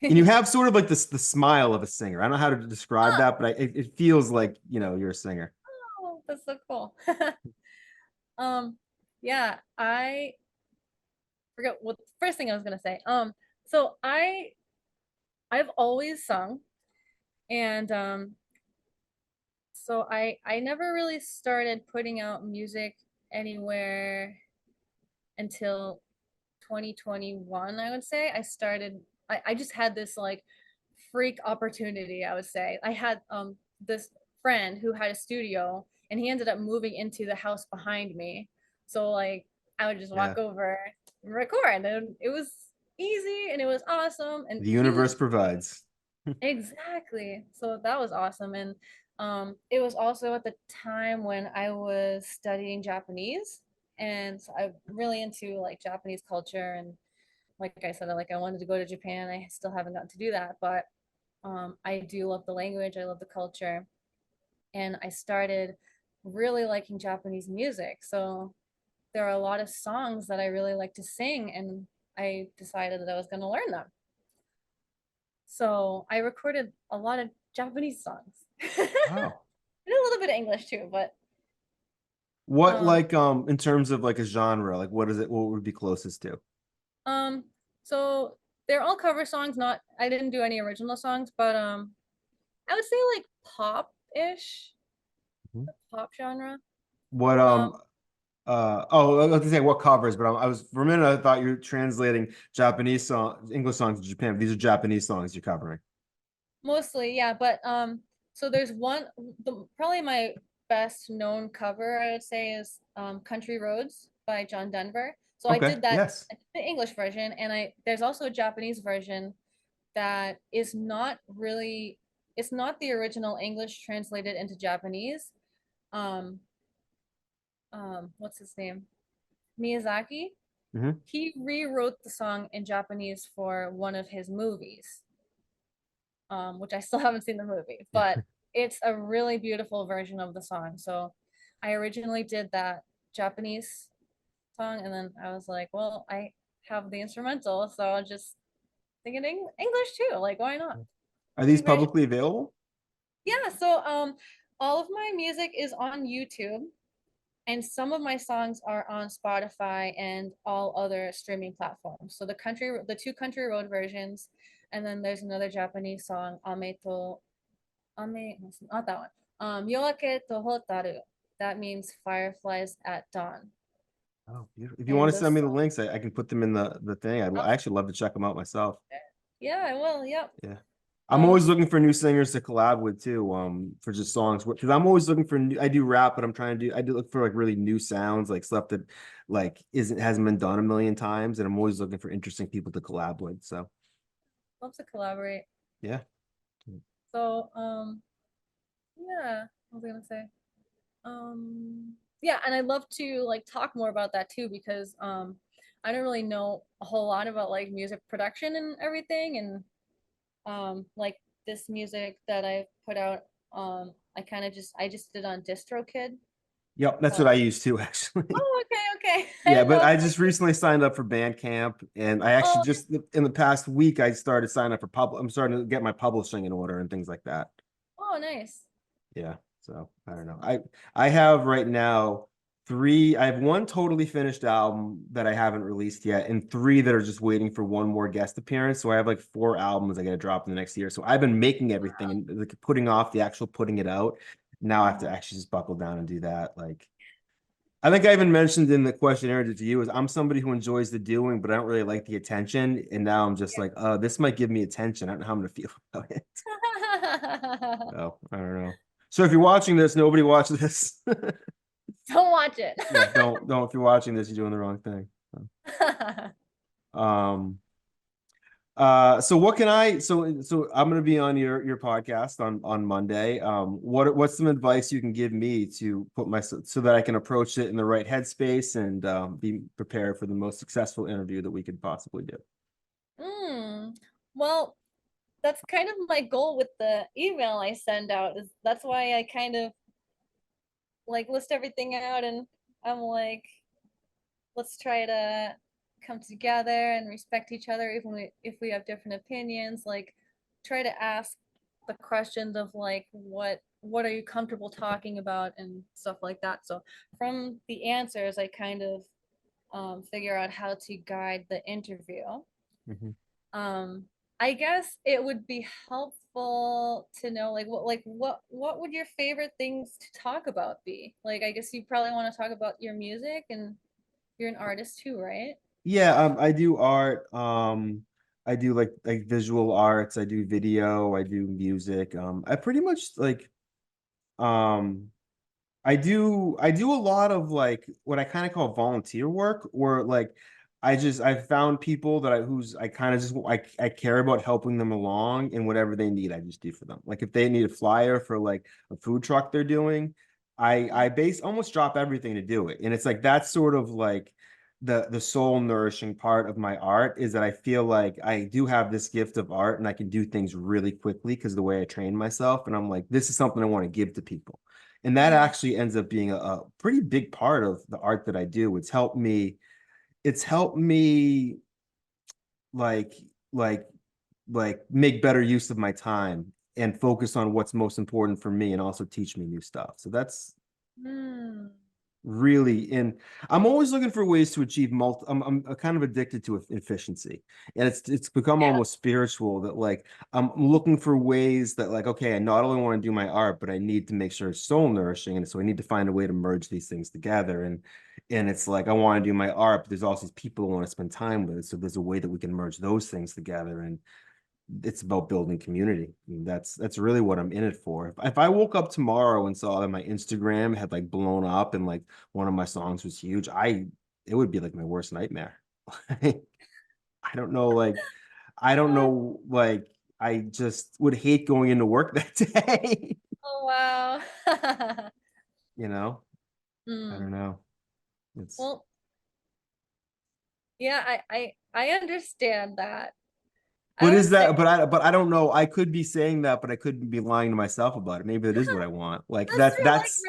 and you have sort of like this the smile of a singer. I don't know how to describe Oh, that, but it feels like you're a singer. that's so cool. Um, yeah, I forgot what the first thing I was gonna say. So I've always sung, and so I never really started putting out music anywhere until 2021, I would say. I just had this like freak opportunity, I would say. I had this friend who had a studio and he ended up moving into the house behind me. So like I would just Yeah, walk over and record and it was easy and it was awesome and the he universe was provides. exactly. So that was awesome. And it was also at the time when I was studying Japanese. And so I'm really into like Japanese culture. And like I said, I wanted to go to Japan. I still haven't gotten to do that, but I do love the language. I love the culture. And I started really liking Japanese music. So there are a lot of songs that I really like to sing. And I decided that I was going to learn them. So I recorded a lot of Japanese songs. And Wow. a little bit of English too, but What um like in terms of like a genre, like what is it? What would be closest to? um so they're all cover songs, not I didn't do any original songs, but I would say like pop-ish, Mhm. pop genre. What Um oh, I was gonna say what covers, but I was for a minute I thought you were translating Japanese English songs to Japan. These are Japanese songs you're covering. Mostly, yeah, but so there's one probably my best known cover I would say is Country Roads by John Denver. So I Okay. did that Yes. the English version and I there's also a Japanese version that is not really it's not the original English translated into Japanese. Um what's his name? Miyazaki. Hmm. He rewrote the song in Japanese for one of his movies, which I still haven't seen the movie, but it's a really beautiful version of the song. So I originally did that Japanese song, and then I was like, well, I have the instrumental, so I'll just sing it in English too. Like, why not? Are these Very publicly available? yeah. So all of my music is on YouTube, and some of my songs are on Spotify and all other streaming platforms. So the two Country Road versions, and then there's another Japanese song, Ame, not that one. Yoake to Hotaru. That means fireflies at dawn. Oh, beautiful. If you want And to the send me the song, links, I can put them in the thing. I actually love to check them out myself. yeah, I will. Yep. Yeah. I'm The always looking for new singers to collab with too, for just songs. Because I'm always looking for new, I do rap, but I do look for like really new sounds, like stuff that like hasn't been done a million times. And I'm always looking for interesting people to collab with. So love to collaborate. yeah. So yeah, what was I gonna say? Yeah, and I'd love to like talk more about that too, because I don't really know a whole lot about like music production and everything, and like this music that I put out, I just did on DistroKid. Yep, that's what I So use too, actually. oh, okay, Yeah, I but love I like just recently signed up for Bandcamp, and I actually oh just in the past week I started signing up for I'm starting to get my publishing in order and things like that. oh nice. Yeah, so I don't know. I have right now three. I have one totally finished album that I haven't released yet, and three that are just waiting for one more guest appearance. So I have like four albums I got to drop in the next year. So I've been making everything and like putting off the actual putting it out. Now I have to actually just buckle down and do that. Like I think I even mentioned in the questionnaire to you is I'm somebody who enjoys the doing, but I don't really like the attention. And now I'm just like, oh, this might give me attention. I don't know how I'm gonna feel about it. Oh, I don't know. So if you're watching this, nobody watch this. Don't watch it. Yeah, don't. If you're watching this, you're doing the wrong thing. Um. So what can I? So I'm gonna be on your podcast on Monday. What's some advice you can give me to put myself so that I can approach it in the right headspace and be prepared for the most successful interview that we could possibly do. Well, that's kind of my goal with the email I send out. Is that's why I kind of like list everything out, and I'm like, let's try to come together and respect each other, even if we have different opinions. Like, try to ask the questions of like, what are you comfortable talking about and stuff like that. So from the answers, I kind of figure out how to guide the interview. Mhm. I guess it would be helpful to know what would your favorite things to talk about be? Like I guess you probably want to talk about your music, and you're an artist too, right? Yeah, I do art. I do like visual arts. I do video. I do music. I pretty much like um I do a lot of like what I kind of call volunteer work, where like I found people that I kind of just I care about helping them along and whatever they need, I just do for them. Like if they need a flyer for like a food truck they're doing, I base almost drop everything to do it. And it's like that's sort of like the soul nourishing part of my art is that I feel like I do have this gift of art and I can do things really quickly because of the way I train myself. And I'm like, this is something I want to give to people. And that Mm. actually ends up being a pretty big part of the art that I do. It's helped me like like make better use of my time and focus on what's most important for me and also teach me new stuff. So that's Mm. really and I'm always looking for ways to achieve I'm kind of addicted to efficiency, and it's become Yeah. almost spiritual that like I'm looking for ways that like okay, I not only want to do my art but I need to make sure it's soul nourishing, and so I need to find a way to merge these things together, and it's like I want to do my art but there's also these people I want to spend time with, so there's a way that we can merge those things together, and it's about building community. I mean, that's really what I'm in it for. If I woke up tomorrow and saw that my Instagram had like blown up and like one of my songs was huge, it would be like my worst nightmare. I don't know, I don't know, I just would hate going into work that day. Oh wow. You know, I Mm. don't know. It's Well, yeah, I understand that. I but would is say that but I don't know. I could be saying that, but I could be lying to myself about it. Maybe that is what I want. Like that's true. Like, that's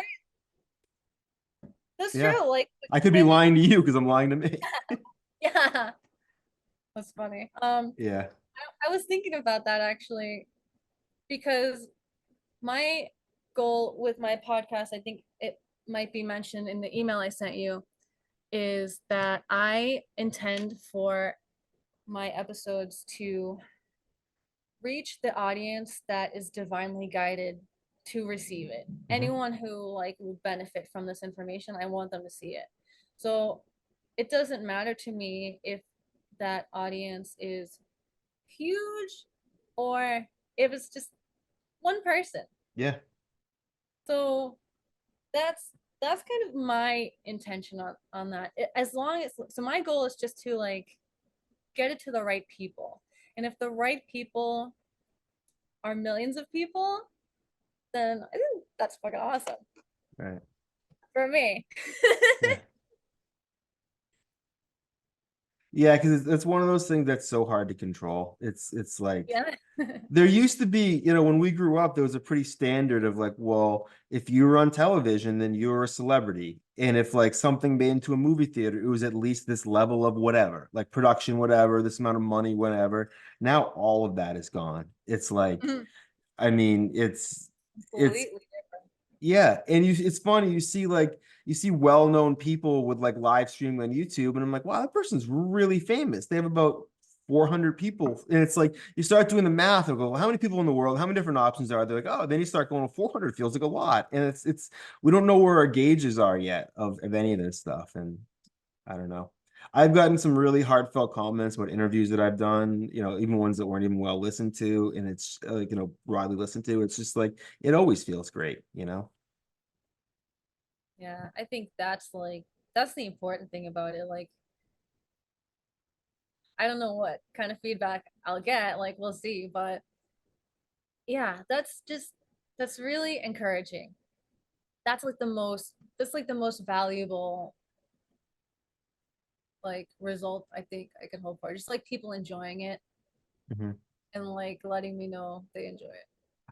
right? That's Yeah. true. Like I could be when, lying to you because I'm lying to me. yeah, that's funny. Yeah. I was thinking about that actually because my goal with my podcast, I think it might be mentioned in the email I sent you, is that I intend for my episodes to reach the audience that is divinely guided to receive it. Anyone who like will benefit from this information, I want them to see it. So it doesn't matter to me if that audience is huge or if it's just one person. Yeah. So that's that's kind of my intention on that. As long as so my goal is just to like get it to the right people. And if the right people are millions of people, then I think that's fucking awesome Right. for me. Yeah. Yeah, because it's one of those things that's so hard to control. It's like Yeah. there used to be, when we grew up, there was a pretty standard of like, well, if you were on television, then you're a celebrity. And if like something made into a movie theater, it was at least this level of whatever, like production, whatever, this amount of money, whatever. Now all of that is gone. It's like, I mean, it's Completely different. yeah, and it's funny, you see well-known people with like live streaming on YouTube, and I'm like, wow, that person's really famous. They have about 400 people. And it's like you start doing the math and go, well, how many people in the world? How many different options are there? Like, oh, then you start going, 400 feels like a lot. And it's we don't know where our gauges are yet of any of this stuff. And I don't know. I've gotten some really heartfelt comments about interviews that I've done, even ones that weren't even well listened to, and it's like, broadly listened to. It's just like it always feels great. Yeah, I think that's the important thing about it. Like, I don't know what kind of feedback I'll get, like we'll see, but yeah, that's really encouraging. That's like the most valuable like result I think I can hope for. Just like people enjoying it Mhm. and like letting me know they enjoy it.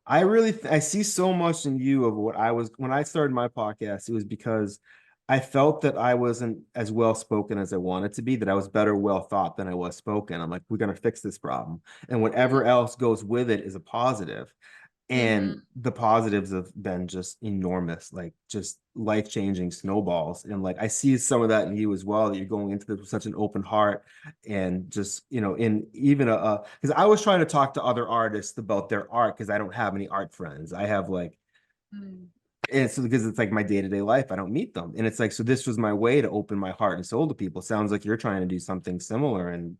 I see so much in you of what I was when I started my podcast. It was because I felt that I wasn't as well spoken as I wanted to be, that I was better well thought than I was spoken. I'm like, we're gonna fix this problem. And whatever else goes with it is a positive. Mm-hmm. And the positives have been just enormous, like just life-changing snowballs. And like I see some of that in you as well, that you're going into this with such an open heart, and just in even because I was trying to talk to other artists about their art, because I don't have any art friends. I have like, Mm. and so because it's like my day-to-day life, I don't meet them. And it's like, so this was my way to open my heart and soul to people. Sounds like you're trying to do something similar. And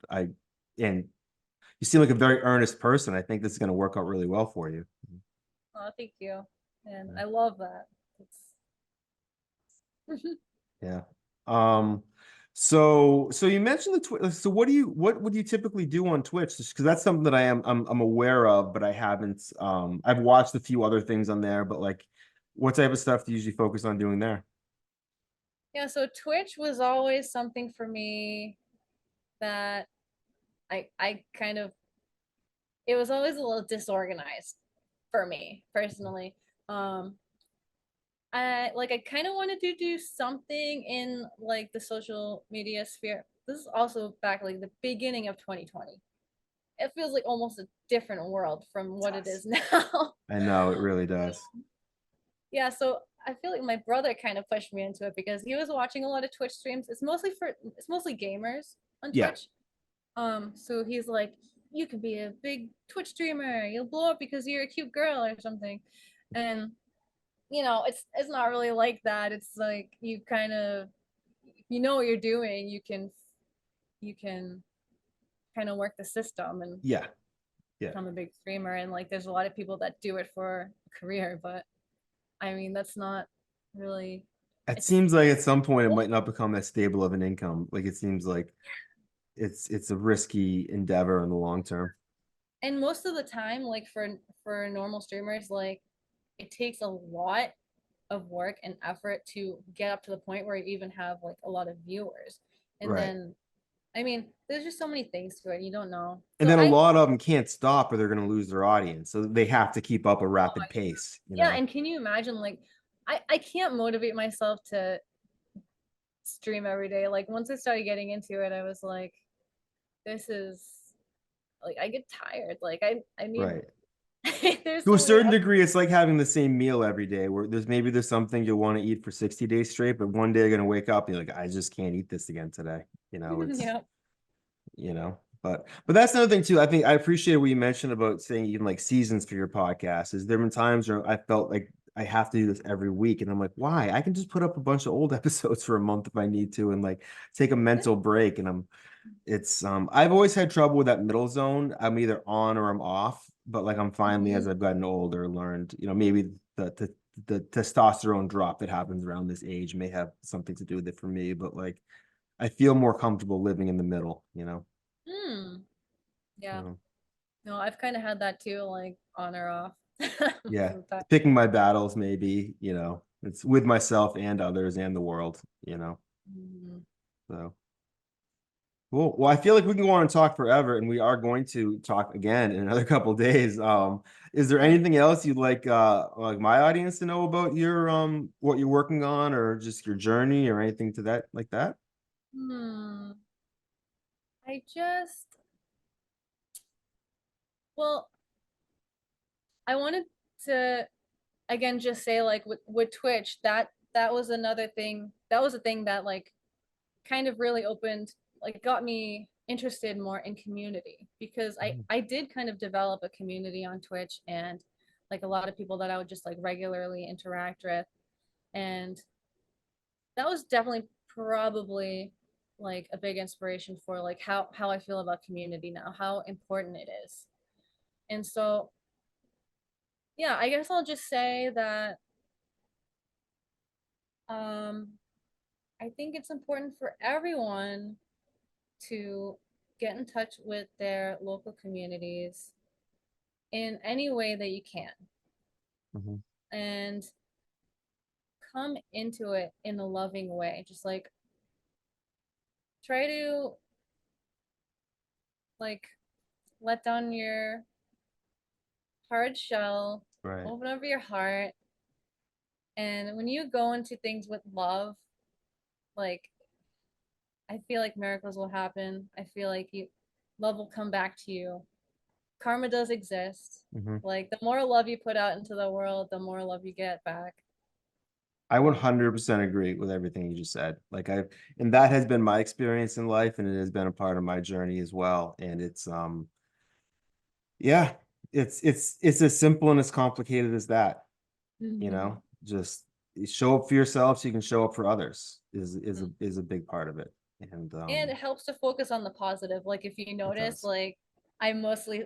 you seem like a very earnest person. I think this is going to work out really well for you. Oh, thank you. And I love that. It's Yeah. Um, so you mentioned the Twitch. So what would you typically do on Twitch? Because that's something that I'm aware of, but I haven't. I've watched a few other things on there, but like, what type of stuff do you usually focus on doing there? yeah, so Twitch was always something for me that I kind of it was always a little disorganized for me personally. Um I kind of wanted to do something in like the social media sphere. This is also back like the beginning of 2020. It feels like almost a different world from what it is now. I know it really does. Yeah, so I feel like my brother kind of pushed me into it because he was watching a lot of Twitch streams. It's mostly gamers on Yeah. Twitch. So he's like, you could be a big Twitch streamer. You'll blow up because you're a cute girl or something. And it's not really like that. It's like you kind of what you're doing. You can kind of work the system and Yeah. Yeah. become a big streamer. And like there's a lot of people that do it for a career, but I mean that's not really It it's seems like at some point it might not become as stable of an income. Like it seems like it's a risky endeavor in the long term. and most of the time like for normal streamers like it takes a lot of work and effort to get up to the point where you even have like a lot of viewers. And Right. then I mean, there's just so many things to it. You don't know. And So then a I lot of them can't stop or they're going to lose their audience. So they have to keep up a rapid pace, yeah, and can you imagine like I can't motivate myself to stream every day. Like once I started getting into it, I was like, this is like I get tired. Like I need Right. there's To so a many certain degree, it's like having the same meal every day where there's something you'll want to eat for 60 days straight, but one day you're gonna wake up and you're like, I just can't eat this again today. It's yeah. but that's another thing too. I think I appreciate what you mentioned about saying even like seasons for your podcast. Is there been times where I felt like I have to do this every week, and I'm like, why? I can just put up a bunch of old episodes for a month if I need to, and like take a mental break. And I've always had trouble with that middle zone. I'm either on or I'm off, but like I'm finally, as Mhm. I've gotten older, learned, maybe the testosterone drop that happens around this age may have something to do with it for me, but like I feel more comfortable living in the middle. Hmm. Yeah. So, No, I've kind of had that too, like on or off yeah, sometimes. picking my battles, maybe, it's with myself and others and the world. Mhm. So cool. Well, I feel like we can go on and talk forever, and we are going to talk again in another couple of days. Is there Yeah. anything else you'd like my audience to know about your what you're working on, or just your journey, or anything to that like that? Hmm. I just, well, I wanted to again just say like with Twitch that was another thing. That was a thing that like kind of really opened like got me interested more in community because Mhm. I did kind of develop a community on Twitch and like a lot of people that I would just like regularly interact with, and that was definitely probably like a big inspiration for like how I feel about community now, how important it is. And so yeah, I guess I'll just say that um I think it's important for everyone to get in touch with their local communities in any way that you can Mhm. and come into it in a loving way. Just like try to like let down your hard shell, Right. open up your heart, and when you go into things with love, like I feel like miracles will happen. I feel like you love will come back to you. Karma does exist. Mhm. Like the more love you put out into the world, the more love you get back. I So 100% agree with everything you just said. And that has been my experience in life, and it has been a part of my journey as well. And yeah, it's as simple and as complicated as that. mhm. Just show up for yourself so you can show up for others is a big part of it. And And it helps to focus on the positive. Like if you it notice, does. like I mostly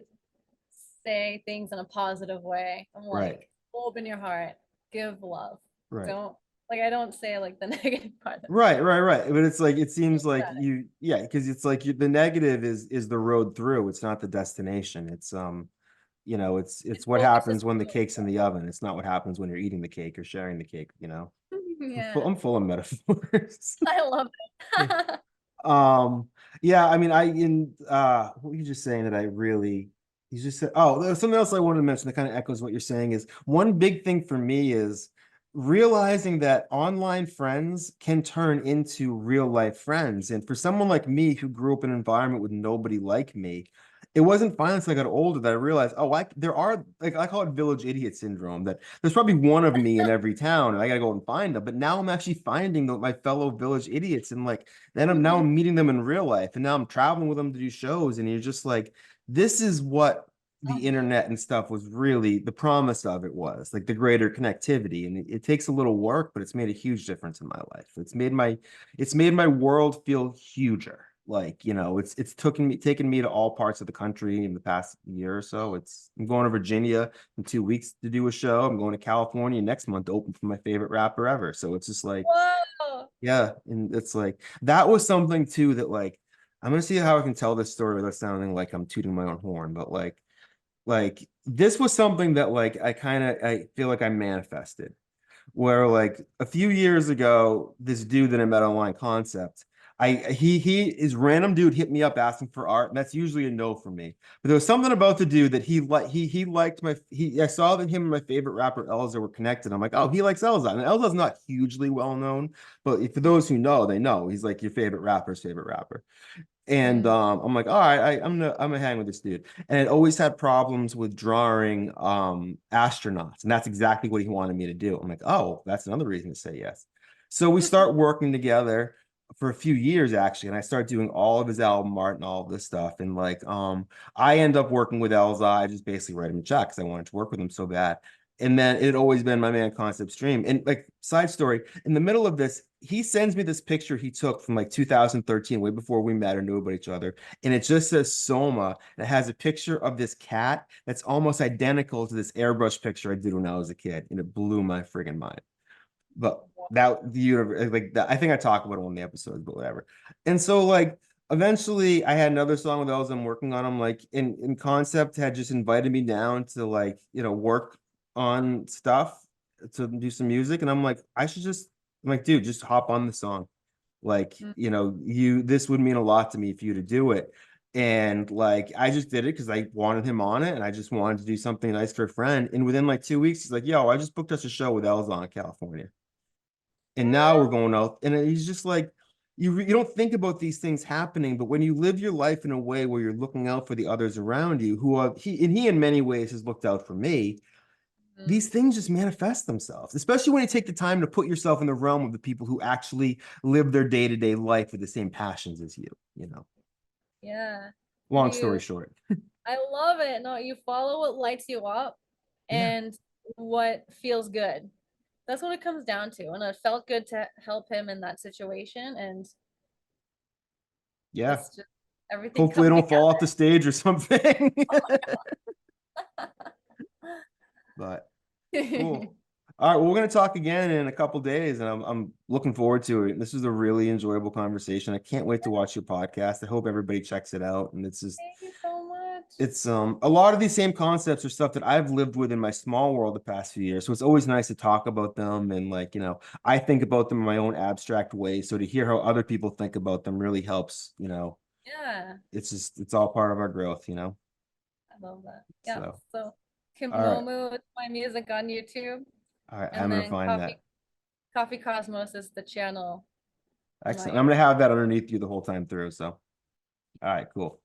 say things in a positive way. I'm Right. like, open your heart, give love. Right. Don't like I don't say like the negative part of it. Right. But it's like it seems like Sympathetic. yeah, because it's like the negative is the road through. It's not the destination. It's It what focuses happens when the on cake's in the oven. It's not what happens when you're eating the cake or sharing the cake. yeah. I'm full of metaphors. I love Yeah. it. Yeah, I mean, what were you just saying that I really you just said, oh, there's something else I wanted to mention that kind of echoes what you're saying is one big thing for me is realizing that online friends can turn into real life friends. And for someone like me who grew up in an environment with nobody like me, it wasn't finally until I got older that I realized, oh, there are, like, I call it village idiot syndrome, that there's probably one of me in every town and I gotta go and find them. But now I'm actually finding my fellow village idiots, and like then I'm meeting them in real life, and now I'm traveling with them to do shows, and you're just like, this is what the internet and stuff was really the promise of. It was like the greater connectivity, and it takes a little work, but it's made a huge difference in my life. It's made my world feel huger. Like, it's taken me to all parts of the country in the past year or so. I'm going to Virginia in 2 weeks to do a show. I'm going to California next month to open for my favorite rapper ever. So it's just like, Whoa. yeah, and it's like that was something too that like I'm gonna see how I can tell this story without sounding like I'm tooting my own horn, but like this was something that like I feel like I manifested, where like a few years ago, this dude that I met online Concept, He is random dude hit me up asking for art, and that's usually a no for me. But there was something about the dude that he liked I saw that him and my favorite rapper Elza were connected. I'm like, oh, he likes Elza. And Elza's not hugely well known, but for those who know, they know he's like your favorite rapper's favorite rapper. And Mm. I'm like, all right, I'm gonna hang with this dude. And it always had problems with drawing astronauts, and that's exactly what he wanted me to do. I'm like, oh, that's another reason to say yes. So we start working together for a few years actually, and I start doing all of his album art and all of this stuff. And like, I end up working with Elza. I just basically write him a check because I wanted to work with him so bad. And then it had always been my man Concept Stream. And like, side story, in the middle of this, he sends me this picture he took from like 2013, way before we met or knew about each other. And it just says Soma. And it has a picture of this cat that's almost identical to this airbrush picture I did when I was a kid. And it blew my friggin' mind. But that the universe, like that, I think I talked about it on the episodes, but whatever. And so like eventually I had another song with Elza I'm working on. I'm like in Concept had just invited me down to like, work on stuff to do some music. And I'm like, I'm like, dude, just hop on the song. Like, Mm. this would mean a lot to me for you to do it. And like, I just did it because I wanted him on it and I just wanted to do something nice for a friend. And within like 2 weeks, he's like, yo, I just booked us a show with Elza in California. And now we're going out. And he's just like, you don't think about these things happening, but when you live your life in a way where you're looking out for the others around you, who are he in many ways has looked out for me, Mm. these things just manifest themselves, especially when you take the time to put yourself in the realm of the people who actually live their day-to-day life with the same passions as you. Yeah. Long story You, short. I love it. No, you follow what lights you up Yeah. and what feels good. That's what it comes down to. And it felt good to help him in that situation. And Yeah. it's just everything Hopefully I coming don't fall off the stage or something. But together. cool. All right, well, we're gonna talk again in a couple days, and I'm looking forward to it. This was a really enjoyable conversation. I can't wait to watch your podcast. I hope everybody checks it out. And Thank you so much. it's a lot of these same concepts are stuff that I've lived with in my small world the past few years. So it's always nice to talk about them and like, I think about them in my own abstract way. So to hear how other people think about them really helps. Yeah, It's all part of our growth. I love that. Yeah. So So all right. Kimomu is my music on YouTube. All right, I'm And gonna then find that. Coffee Cosmos is the channel on my Excellent. I'm gonna have that underneath you the whole time through. So all right, cool.